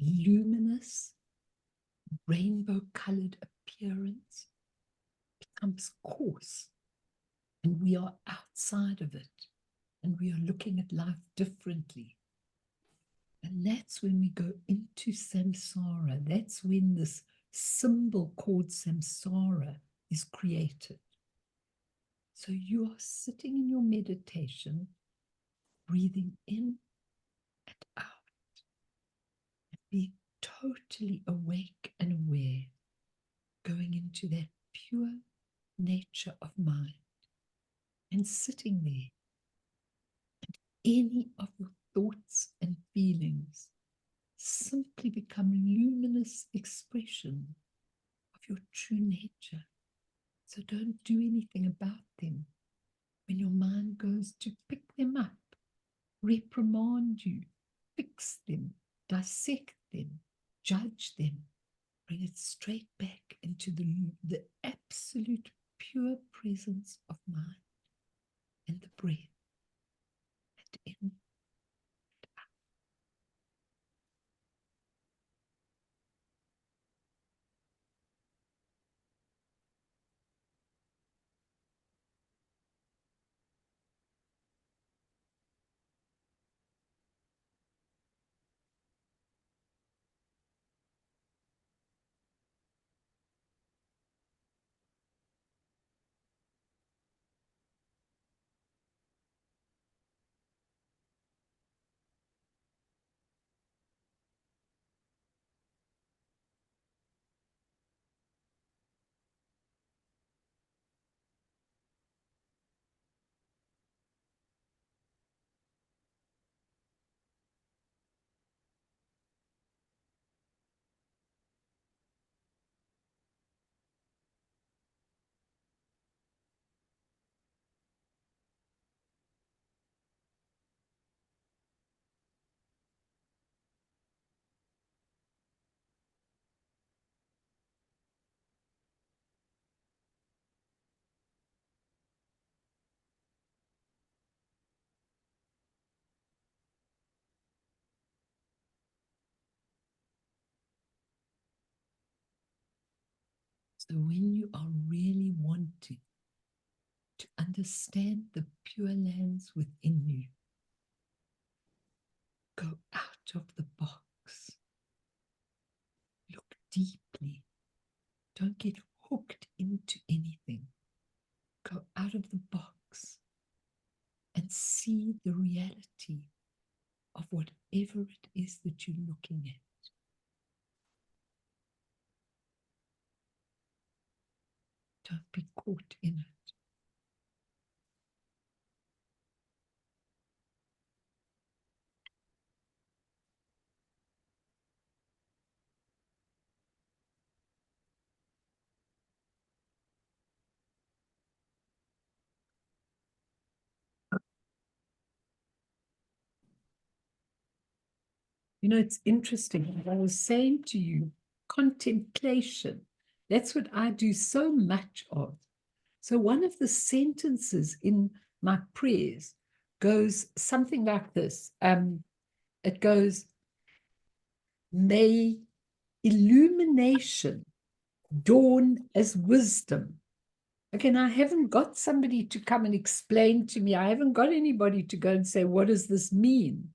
luminous, rainbow-colored appearance becomes coarse, and we are outside of it, and we are looking at life differently. And that's when we go into samsara. That's when this symbol called samsara is created. So you are sitting in your meditation, breathing in and out, and being totally awake and aware, going into that pure nature of mind, and sitting there, and any of your thoughts and feelings simply become luminous expression of your true nature. So don't do anything about them. When your mind goes to pick them up, reprimand you, fix them, dissect them, judge them, bring it straight back into the absolute pure presence of mind and the breath. And in. So when you are really wanting to understand the pure lands within you, go out of the box. Look deeply. Don't get hooked into anything. Go out of the box and see the reality of whatever it is that you're looking at. Don't be caught in it. You know, it's interesting. I was saying to you, contemplation. That's what I do so much of. So one of the sentences in my prayers goes something like this. It goes, may illumination dawn as wisdom. Again, I haven't got somebody to come and explain to me. I haven't got anybody to go and say, what does this mean?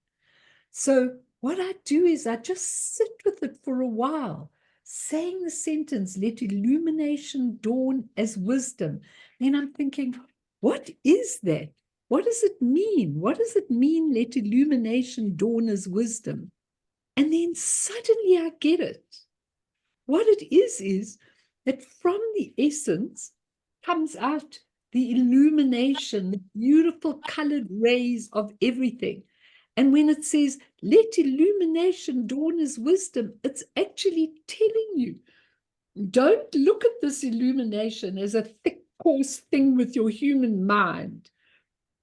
So what I do is I just sit with it for a while, saying the sentence, let illumination dawn as wisdom. Then I'm thinking, what is that? What does it mean? What does it mean, let illumination dawn as wisdom? And then suddenly I get it. What it is that from the essence comes out the illumination, the beautiful colored rays of everything. And when it says, let illumination dawn as wisdom, it's actually telling you, don't look at this illumination as a thick, coarse thing with your human mind.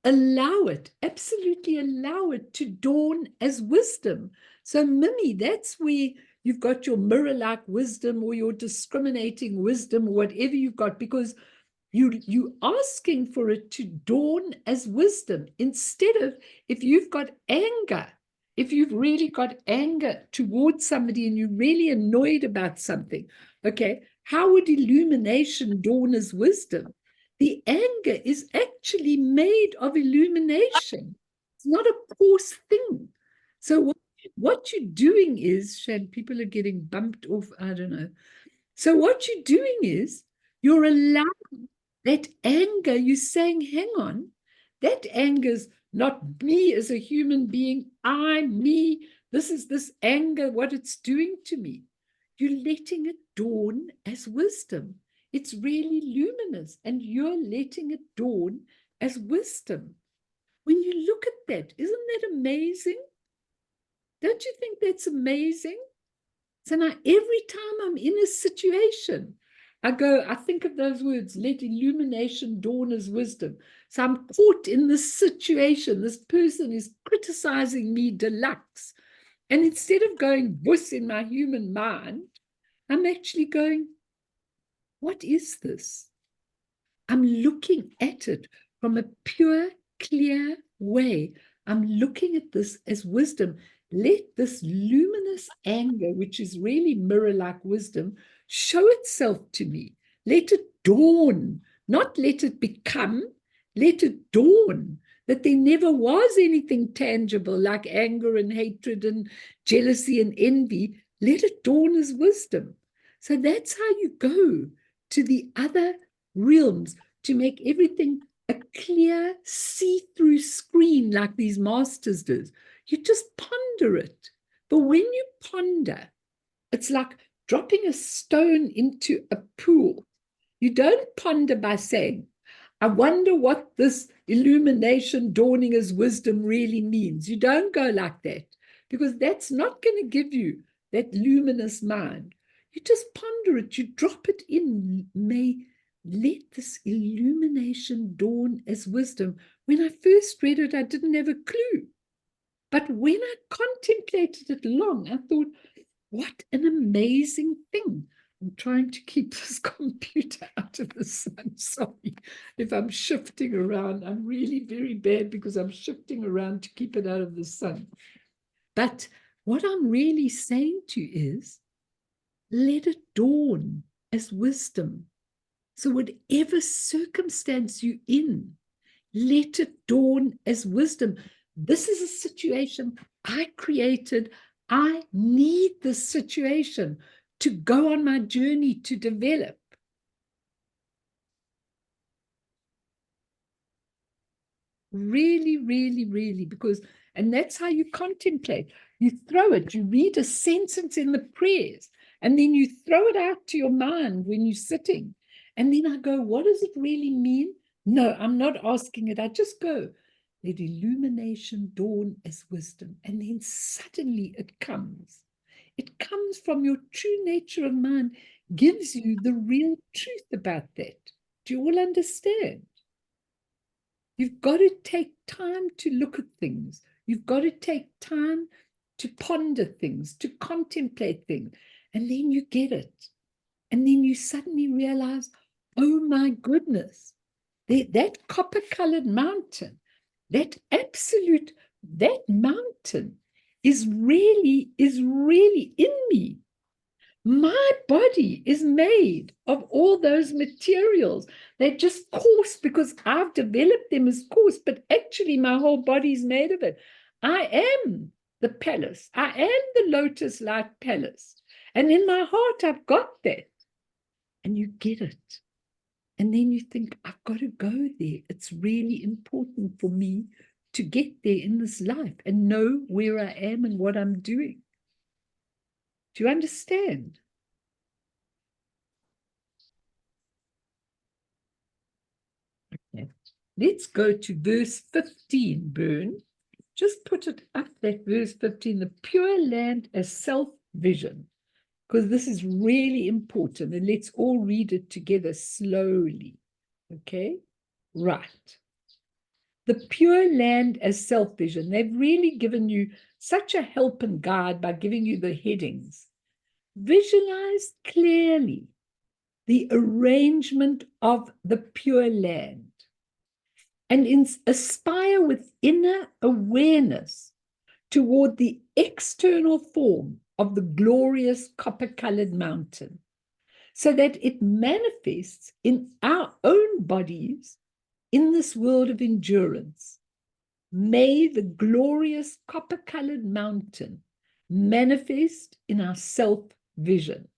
Allow it, absolutely allow it to dawn as wisdom. So, Mimi, that's where you've got your mirror-like wisdom or your discriminating wisdom or whatever you've got, because you asking for it to dawn as wisdom instead of, if you've got anger, if you've really got anger towards somebody and you're really annoyed about something, okay, how would illumination dawn as wisdom? The anger is actually made of illumination. It's not a coarse thing. So what you're doing is, Shad, people are getting bumped off, I don't know. So what you're doing is you're allowing that anger, you're saying, hang on, that anger's not me as a human being, me, this is this anger, what it's doing to me. You're letting it dawn as wisdom. It's really luminous, and you're letting it dawn as wisdom. When you look at that, isn't that amazing? Don't you think that's amazing? So now every time I'm in a situation, I think of those words, let illumination dawn as wisdom. So I'm caught in this situation. This person is criticizing me deluxe. And instead of going buss in my human mind, I'm actually going, what is this? I'm looking at it from a pure, clear way. I'm looking at this as wisdom. Let this luminous anger, which is really mirror-like wisdom, show itself to me. Let it dawn, not let it become, let it dawn, that there never was anything tangible like anger and hatred and jealousy and envy. Let it dawn as wisdom. So that's how you go to the other realms, to make everything a clear, see-through screen like these masters did. You just ponder it. But when you ponder, it's like dropping a stone into a pool. You don't ponder by saying, I wonder what this illumination dawning as wisdom really means. You don't go like that, because that's not going to give you that luminous mind. You just ponder it. You drop it in. May let this illumination dawn as wisdom. When I first read it, I didn't have a clue. But when I contemplated it long, I thought, what an amazing thing. I'm trying to keep this computer out of the sun. Sorry if I'm shifting around. I'm really very bad because I'm shifting around to keep it out of the sun. But what I'm really saying to you is, let it dawn as wisdom. So whatever circumstance you're in, let it dawn as wisdom. This is a situation I created. I need this situation to go on my journey to develop. Really, really, really, because, and that's how you contemplate. You throw it, you read a sentence in the prayers, and then you throw it out to your mind when you're sitting. And then I go, what does it really mean? No, I'm not asking it. I just go, let illumination dawn as wisdom. And then suddenly it comes. It comes from your true nature of mind, gives you the real truth about that. Do you all understand? You've got to take time to look at things. You've got to take time to ponder things, to contemplate things. And then you get it. And then you suddenly realize, oh my goodness, that copper-colored mountain, that mountain is really in me. My body is made of all those materials. They're just coarse because I've developed them as coarse, but actually my whole body is made of it. I am the palace. I am the Lotus-Light palace. And in my heart, I've got that. And you get it. And then you think, I've got to go there. It's really important for me to get there in this life and know where I am and what I'm doing. Do you understand? Okay. Let's go to verse 15, Bern. Just put it up, that verse 15, the pure land as self-vision, because this is really important. And let's all read it together slowly. Okay? Right. The pure land as self-vision. They've really given you such a help and guide by giving you the headings. Visualize clearly the arrangement of the pure land and aspire with inner awareness toward the external form of the glorious copper-colored mountain, so that it manifests in our own bodies in this world of endurance. May the glorious copper-colored mountain manifest in our self-vision.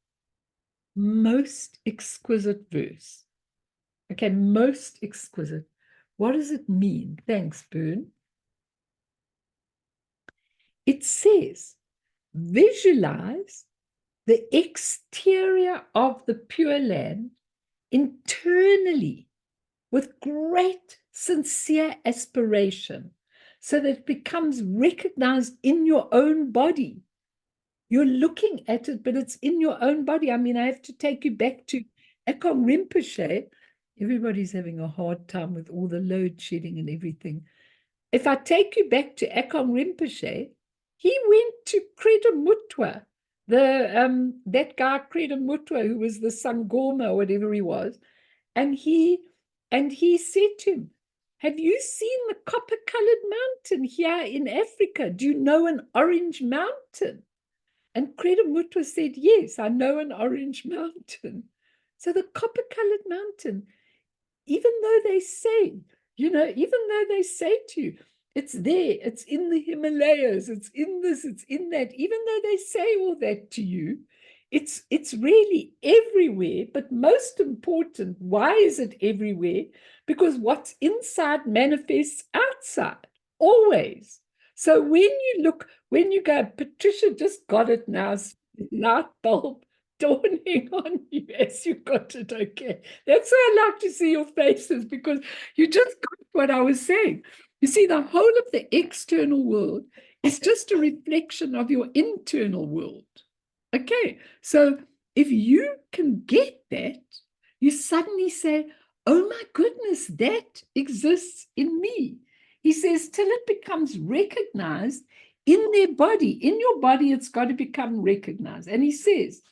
Most exquisite verse. Okay, most exquisite. What does it mean? Thanks, Bern. It says, visualize the exterior of the pure land internally with great sincere aspiration, so that it becomes recognized in your own body. You're looking at it, but it's in your own body. I mean, I have to take you back to Akong Rinpoche. Everybody's having a hard time with all the load shedding and everything. If I take you back to Akong Rinpoche, he went to Kreda Mutwa, that guy Kreda Mutwa, who was the Sangoma or whatever he was, and he said to him, have you seen the copper-colored mountain here in Africa? Do you know an orange mountain? And Kreda Mutwa said, yes, I know an orange mountain. So the copper-colored mountain, even though they say, even though they say to you, it's there, it's in the Himalayas, it's in this, it's in that, even though they say all that to you, it's really everywhere. But most important, why is it everywhere? Because what's inside manifests outside, always. So when you go, Patricia just got it now, light bulb dawning on you as you got it, okay. That's why I like to see your faces, because you just got what I was saying. You see, the whole of the external world is just a reflection of your internal world. Okay, so if you can get that, you suddenly say, oh my goodness, that exists in me. He says, till it becomes recognized in their body. In your body, it's got to become recognized. And he says,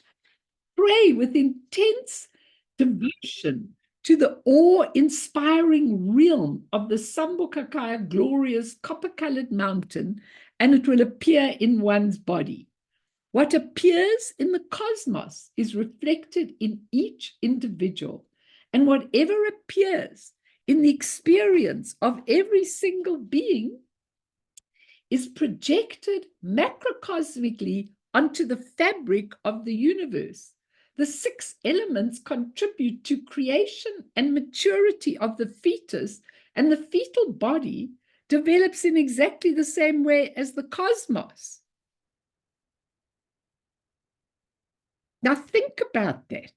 pray with intense devotion to the awe-inspiring realm of the glorious copper-colored mountain, and it will appear in one's body. What appears in the cosmos is reflected in each individual, and whatever appears in the experience of every single being is projected macrocosmically onto the fabric of the universe. The 6 elements contribute to creation and maturity of the fetus, and the fetal body develops in exactly the same way as the cosmos. Now think about that,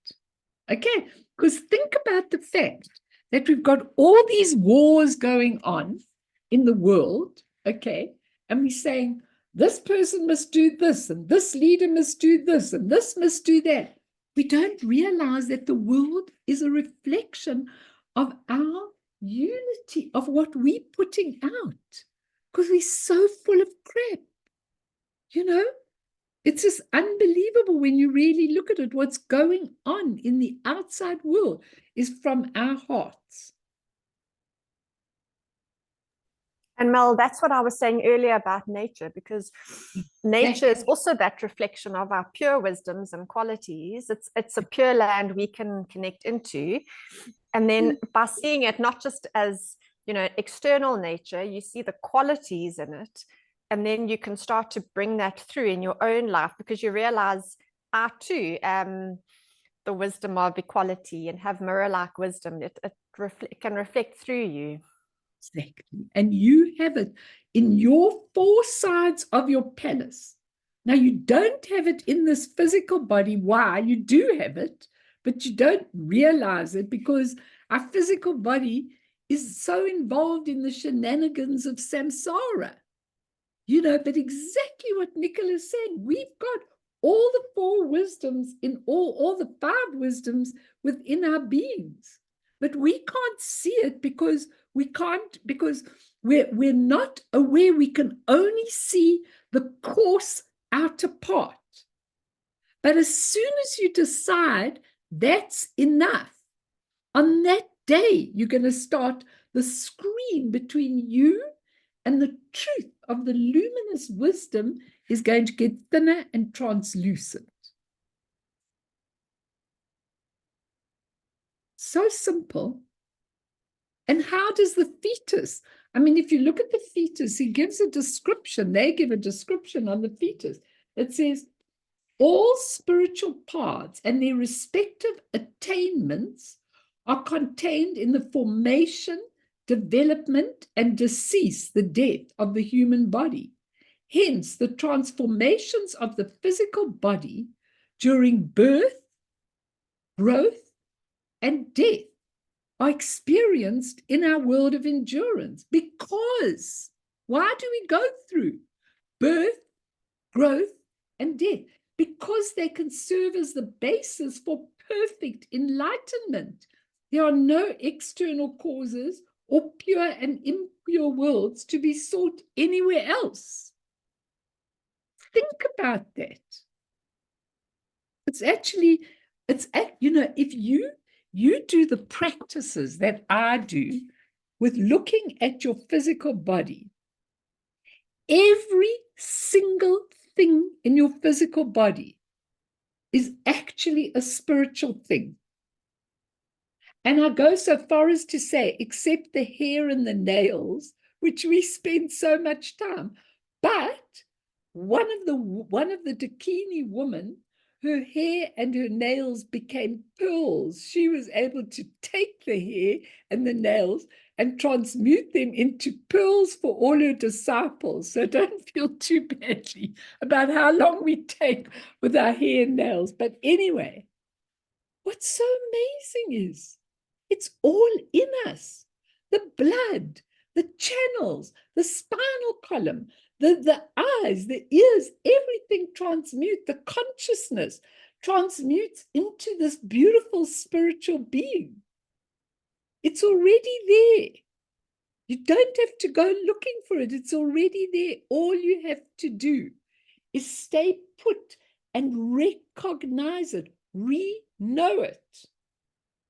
okay? Because think about the fact that we've got all these wars going on in the world, okay? And we're saying, this person must do this, and this leader must do this, and this must do that. We don't realize that the world is a reflection of our unity, of what we're putting out, because we're so full of crap, you know? It's just unbelievable when you really look at it. What's going on in the outside world is from our hearts. And Mel, that's what I was saying earlier about nature, because nature is also that reflection of our pure wisdoms and qualities. It's a pure land we can connect into. And then by seeing it not just as, you know, external nature, you see the qualities in it. And then you can start to bring that through in your own life, because you realize I too am the wisdom of equality and have mirror-like wisdom. It can reflect through you. Exactly. And you have it in your 4 sides of your palace. Now, you don't have it in this physical body. Why? You do have it, but you don't realize it because our physical body is so involved in the shenanigans of samsara. You know, but exactly what Nicholas said, we've got all the 4 wisdoms in all the 5 wisdoms within our beings. But we can't see it because we're not aware. We can only see the coarse outer part. But as soon as you decide that's enough, on that day, you're going to start the screen between you and the truth of the luminous wisdom is going to get thinner and translucent. So simple. And how does the fetus, I mean, if you look at the fetus, he gives a description, they give a description on the fetus. It says, all spiritual paths and their respective attainments are contained in the formation, development, and decease, the death of the human body. Hence, the transformations of the physical body during birth, growth, and death are experienced in our world of endurance. Because why do we go through birth, growth, and death? Because they can serve as the basis for perfect enlightenment. There are no external causes or pure and impure worlds to be sought anywhere else. Think about that. You know, if you do the practices that I do with looking at your physical body, every single thing in your physical body is actually a spiritual thing. And I go so far as to say, except the hair and the nails, which we spend so much time. But one of the Dakini women, her hair and her nails became pearls. She was able to take the hair and the nails and transmute them into pearls for all her disciples. So don't feel too badly about how long we take with our hair and nails. But anyway, what's so amazing is it's all in us. The blood, the channels, the spinal column, the eyes, the ears, everything transmutes. The consciousness transmutes into this beautiful spiritual being. It's already there. You don't have to go looking for it. It's already there. All you have to do is stay put and recognize it, know it.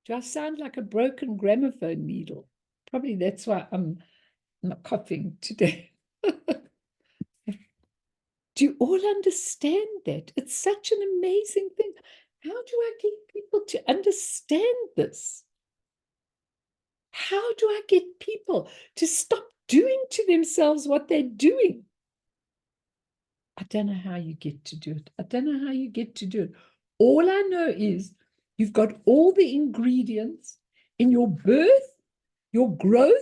Do I sound like a broken gramophone needle? Probably that's why I'm not coughing today. Do you all understand that? It's such an amazing thing. How do I get people to understand this? How do I get people to stop doing to themselves what they're doing? I don't know how you get to do it. I don't know how you get to do it. All I know is you've got all the ingredients in your birth, your growth,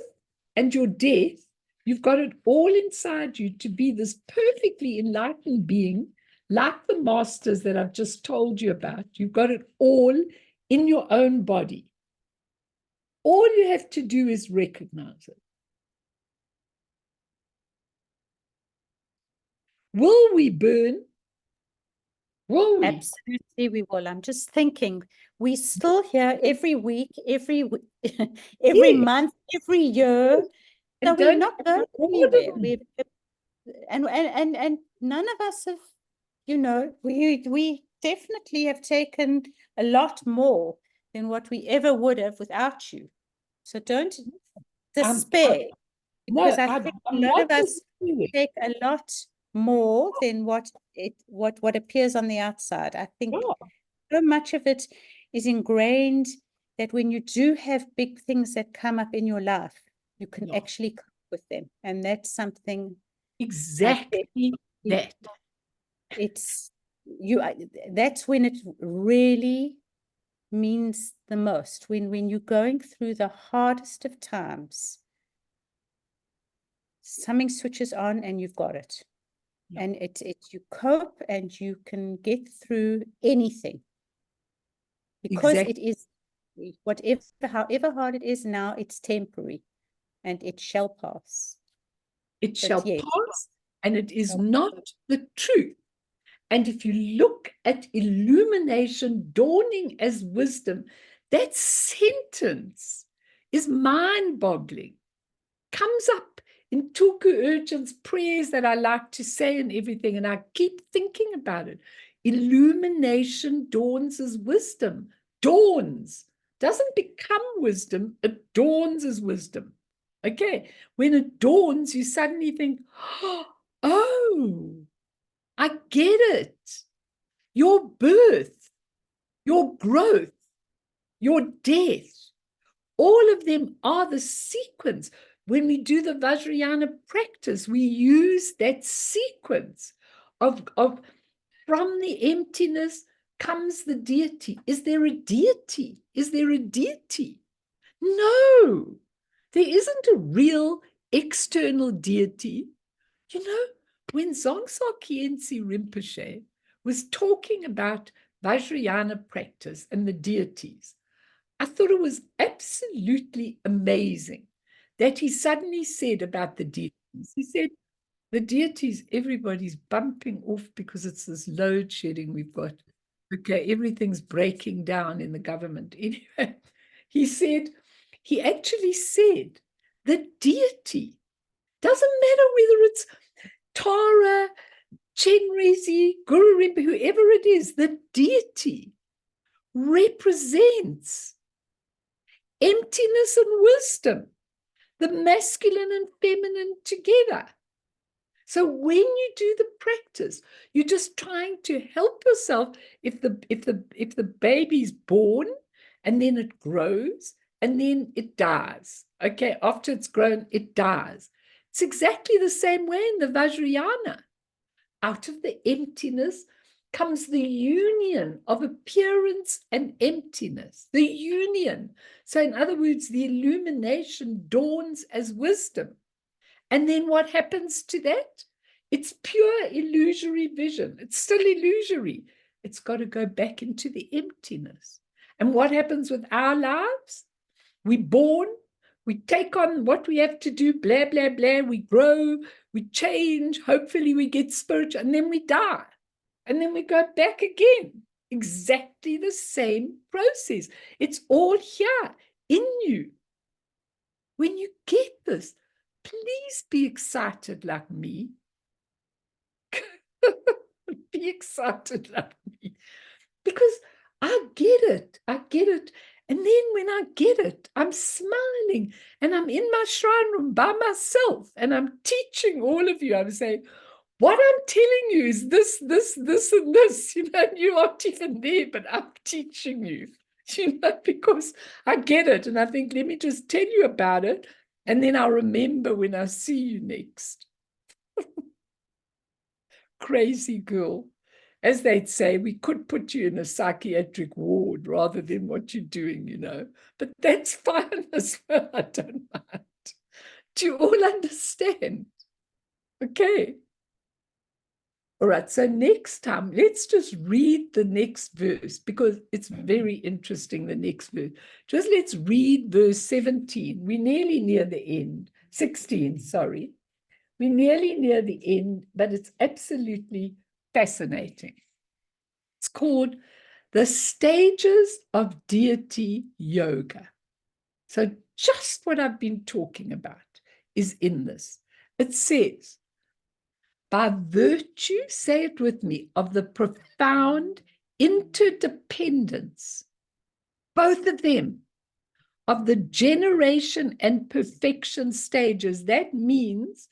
and your death. You've got it all inside you to be this perfectly enlightened being, like the masters that I've just told you about. You've got it all in your own body. All you have to do is recognize it. Will we burn? Will we? Absolutely, we will. I'm just thinking, we still hear every week, every every Yes. month, every year. So And we're don't not going order anywhere. them. And none of us have, you know, we definitely have taken a lot more than what we ever would have without you. So don't despair, No, because I think a I'm lot of not us despairing. take a lot more than what appears on the outside. I think Yeah. so much of it is ingrained that when you do have big things that come up in your life, you can Yeah. actually cope with them. And that's something Exactly that. it's you that's when it really means the most, when you're going through the hardest of times, something switches on and you've got it. Yeah. And it's you cope and you can get through anything, because Exactly. it is whatever, however hard it is now, it's temporary and it shall pass. It But shall yes, pass, and it is shall not the truth. And if you look at illumination dawning as wisdom, that sentence is mind-boggling. Comes up in Tulku Urchin's prayers that I like to say and everything, and I keep thinking about it. Illumination dawns as wisdom. Dawns. Doesn't become wisdom, it dawns as wisdom. Okay, when it dawns, you suddenly think, oh, I get it. Your birth, your growth, your death, all of them are the sequence. When we do the Vajrayana practice, we use that sequence of from the emptiness comes the deity. Is there a deity? Is there a deity? No, there isn't a real external deity. You know, when Dzongsa Khyentse Rinpoche was talking about Vajrayana practice and the deities, I thought it was absolutely amazing that he suddenly said about the deities. He said, the deities, everybody's bumping off because it's this load shedding we've got. Okay, everything's breaking down in the government. Anyway, he actually said, the deity doesn't matter whether it's Tara, Chenrezig, Guru Rinpoche, whoever it is, the deity represents emptiness and wisdom, the masculine and feminine together. So when you do the practice, you're just trying to help yourself. If the baby's born and then it grows and then it dies. Okay, after it's grown, it dies. It's exactly the same way in the Vajrayana. Out of the emptiness comes the union of appearance and emptiness, the union. So in other words, the illumination dawns as wisdom. And then what happens to that? It's pure illusory vision. It's still illusory. It's got to go back into the emptiness. And what happens with our lives? We're born, we take on what we have to do, blah, blah, blah. We grow, we change. Hopefully we get spiritual, and then we die. And then we go back again. Exactly the same process. It's all here in you. When you get this, please be excited like me. Be excited like me. Because I get it. I get it. And then when I get it, I'm smiling and I'm in my shrine room by myself and I'm teaching all of you. I'm saying, what I'm telling you is this, and this, you know, and you aren't even there, but I'm teaching you, you know, because I get it. And I think, let me just tell you about it. And then I'll remember when I see you next. Crazy girl. As they'd say, we could put you in a psychiatric ward rather than what you're doing, you know. But that's fine as well. I don't mind. Do you all understand? Okay. All right, so next time, let's just read the next verse because it's very interesting, the next verse. Just let's read verse 17. We're nearly near the end. 16, sorry. We're nearly near the end, but it's absolutely fascinating. It's called The Stages of Deity Yoga. So just what I've been talking about is in this. It says, by virtue, say it with me, of the profound interdependence, both of them, of the generation and perfection stages. That means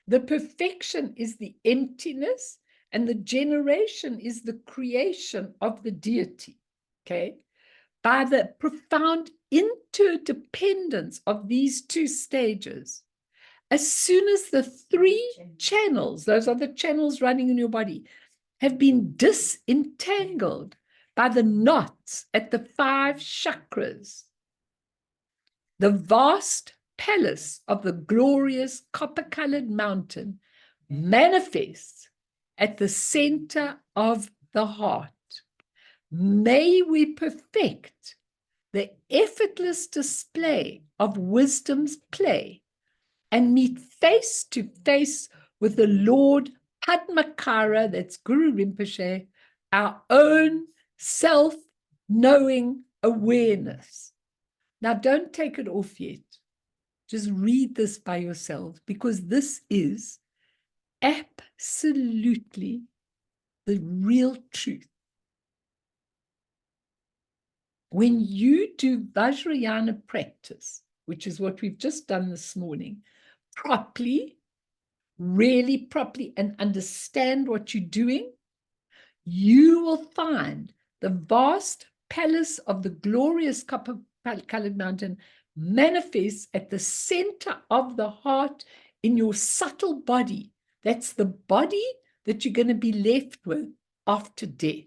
the perfection is the emptiness and the generation is the creation of the deity, okay? By the profound interdependence of these two stages, as soon as the three channels, those are the channels running in your body, have been disentangled by the knots at the 5 chakras, the vast palace of the glorious copper-colored mountain manifests at the center of the heart. May we perfect the effortless display of wisdom's play and meet face to face with the Lord Padmakara, that's Guru Rinpoche, our own self-knowing awareness. Now, don't take it off yet. Just read this by yourself, because this is absolutely the real truth. When you do Vajrayana practice, which is what we've just done this morning, properly, really properly, and understand what you're doing, you will find the vast palace of the glorious copper-colored mountain manifests at the center of the heart in your subtle body. That's the body that you're going to be left with after death.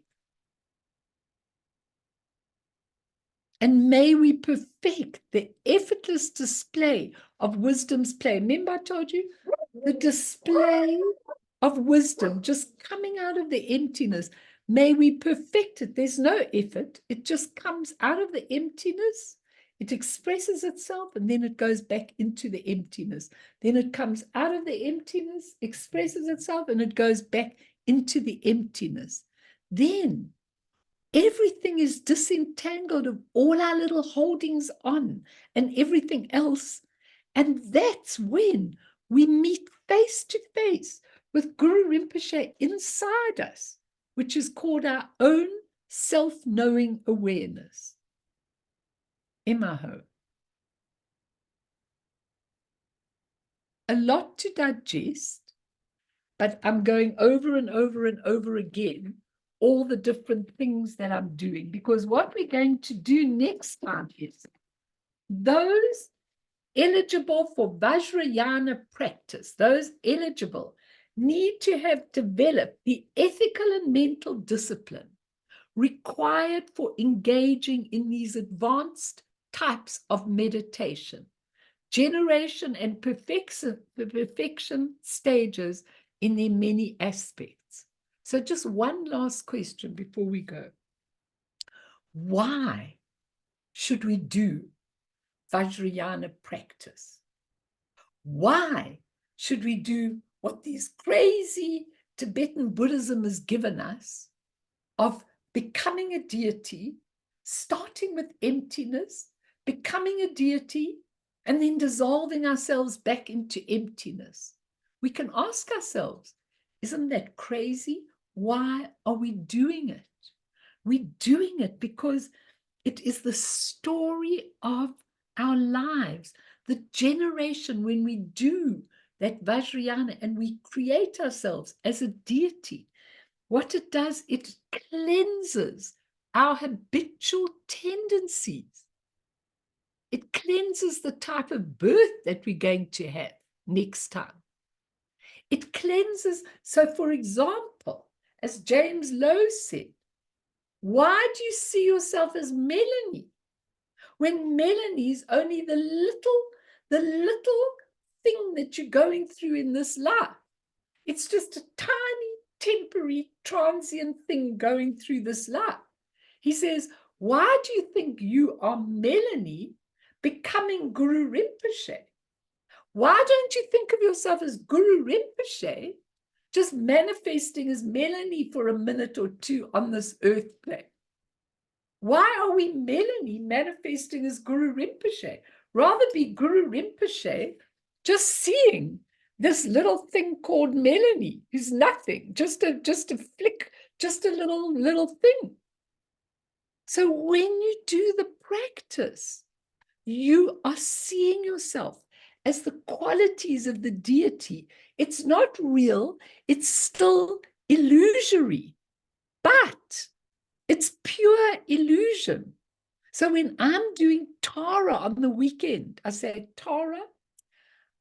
And may we perfect the effortless display of wisdom's play. Remember I told you, the display of wisdom just coming out of the emptiness. May we perfect it. There's no effort. It just comes out of the emptiness. It expresses itself and then it goes back into the emptiness. Then it comes out of the emptiness, expresses itself, and it goes back into the emptiness. Then everything is disentangled of all our little holdings on and everything else. And that's when we meet face to face with Guru Rinpoche inside us, which is called our own self-knowing awareness. Imaho. A lot to digest, but I'm going over and over and over again all the different things that I'm doing, because what we're going to do next time is those eligible for Vajrayana practice, those eligible need to have developed the ethical and mental discipline required for engaging in these advanced types of meditation, generation and perfection stages in their many aspects. So just one last question before we go. Why should we do Vajrayana practice? Why should we do what these crazy Tibetan Buddhism has given us of becoming a deity, starting with emptiness, becoming a deity, and then dissolving ourselves back into emptiness? We can ask ourselves, isn't that crazy? Why are we doing it? We're doing it because it is the story of our lives. The generation when we do that Vajrayana, and we create ourselves as a deity. What it does, it cleanses our habitual tendencies. It cleanses the type of birth that we're going to have next time. It cleanses. So, for example, as James Lowe said, why do you see yourself as Melanie when Melanie is only the little thing that you're going through in this life? It's just a tiny, temporary, transient thing going through this life. He says, why do you think you are Melanie becoming Guru Rinpoche? Why don't you think of yourself as Guru Rinpoche, just manifesting as Melanie for a minute or two on this earth plane? Why are we Melanie manifesting as Guru Rinpoche? Rather be Guru Rinpoche just seeing this little thing called Melanie, who's nothing, just a flick, just a little thing. So when you do the practice, you are seeing yourself as the qualities of the deity. It's not real, it's still illusory, but it's pure illusion. So when I'm doing Tara on the weekend, I say, Tara,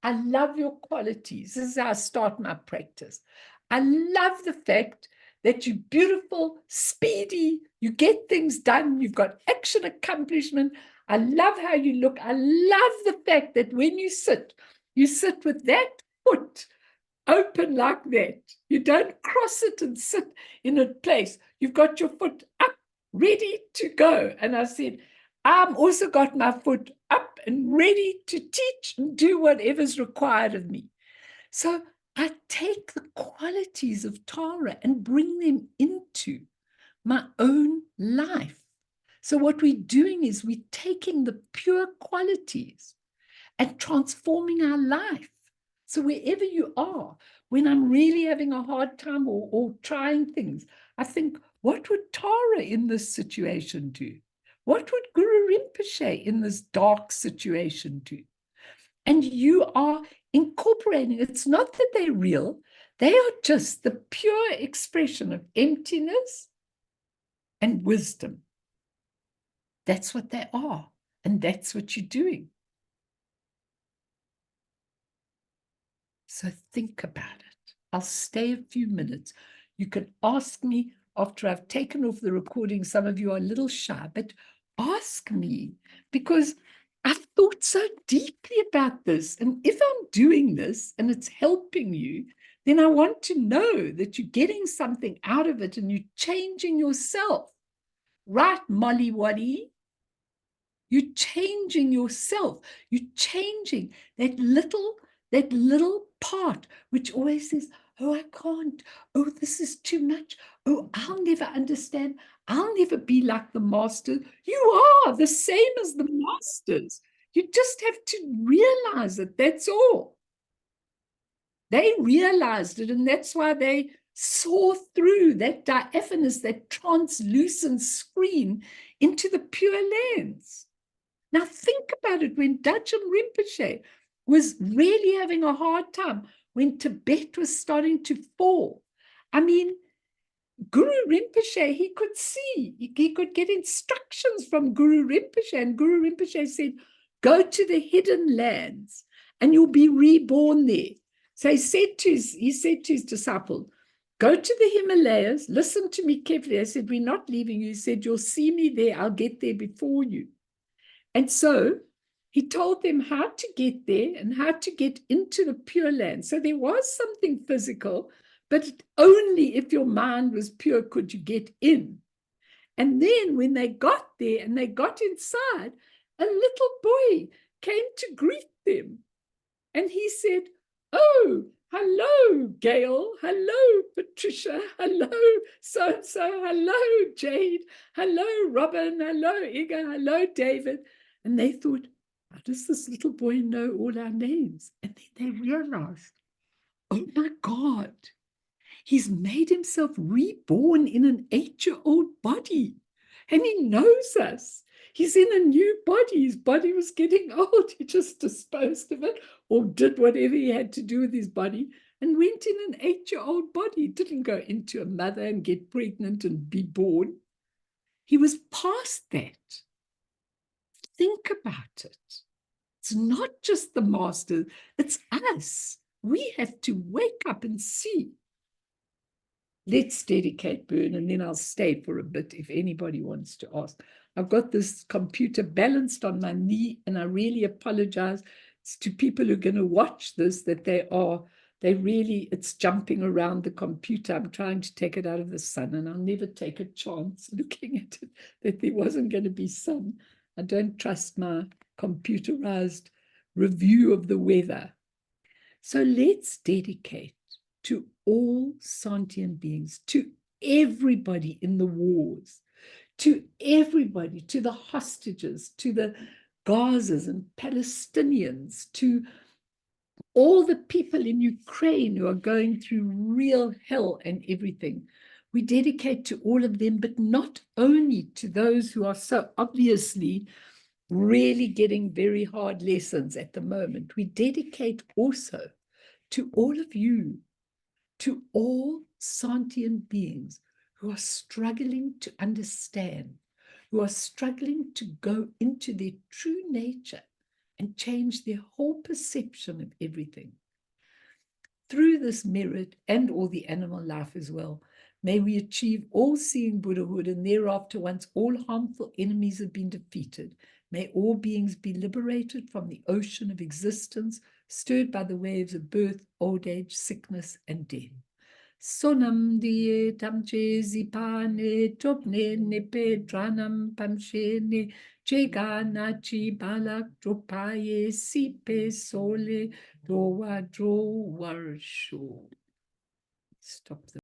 I love your qualities. This is how I start my practice. I love the fact that you're beautiful, speedy, you get things done, you've got action accomplishment. I love how you look. I love the fact that when you sit with that foot open like that. You don't cross it and sit in a place. You've got your foot up, ready to go. And I said, I've also got my foot up and ready to teach and do whatever's required of me. So I take the qualities of Tara and bring them into my own life. So what we're doing is we're taking the pure qualities and transforming our life. So wherever you are, when I'm really having a hard time or trying things, I think, what would Tara in this situation do? What would Guru Rinpoche in this dark situation do? And you are incorporating. It's not that they're real. They are just the pure expression of emptiness and wisdom. That's what they are. And that's what you're doing. So think about it. I'll stay a few minutes. You can ask me after I've taken off the recording. Some of you are a little shy, but ask me, because I've thought so deeply about this. And if I'm doing this and it's helping you, then I want to know that you're getting something out of it and you're changing yourself. Right, Molly Waddy? You're changing yourself. You're changing that little part which always says, oh, I can't. Oh, this is too much. Oh, I'll never understand. I'll never be like the master. You are the same as the masters. You just have to realize it. That's all. They realized it, and that's why they saw through that diaphanous, that translucent screen into the pure lens. Now think about it. When Dacham Rinpoche was really having a hard time, when Tibet was starting to fall, I mean, Guru Rinpoche, he could see, he could get instructions from Guru Rinpoche, and Guru Rinpoche said, go to the hidden lands and you'll be reborn there. So he said to his disciple, go to the Himalayas, listen to me carefully. I said, we're not leaving you. He said, you'll see me there. I'll get there before you. And so he told them how to get there and how to get into the Pure Land. So there was something physical, but only if your mind was pure could you get in. And then when they got there and they got inside, a little boy came to greet them. And he said, oh, hello, Gail. Hello, Patricia. Hello, so-and-so. Hello, Jade. Hello, Robin. Hello, Igor. Hello, David. And they thought, how does this little boy know all our names? And then they realized, oh my God, he's made himself reborn in an 8-year-old body. And he knows us. He's in a new body. His body was getting old. He just disposed of it, or did whatever he had to do with his body and went in an 8-year-old body. He didn't go into a mother and get pregnant and be born. He was past that. Think about it. It's not just the master, it's us. We have to wake up and see. Let's dedicate Bern, and then I'll stay for a bit if anybody wants to ask. I've got this computer balanced on my knee, and I really apologize to people who are going to watch this that it's jumping around the computer. I'm trying to take it out of the sun, and I'll never take a chance looking at it that there wasn't going to be sun. I don't trust my computerized review of the weather. So let's dedicate to all sentient beings, to everybody in the wars, to everybody, to the hostages, to the Gazas and Palestinians, to all the people in Ukraine who are going through real hell and everything. We dedicate to all of them, but not only to those who are so obviously really getting very hard lessons at the moment. We dedicate also to all of you, to all sentient beings who are struggling to understand, who are struggling to go into their true nature and change their whole perception of everything. Through this merit and all the animal life as well, may we achieve all-seeing Buddhahood, and thereafter, once all harmful enemies have been defeated, may all beings be liberated from the ocean of existence, stirred by the waves of birth, old age, sickness, and death. Sonam die tamche zipane topne nepe dranam pamshene chegana chi balak dropaye sipe sole drowa dro warsho. Stop the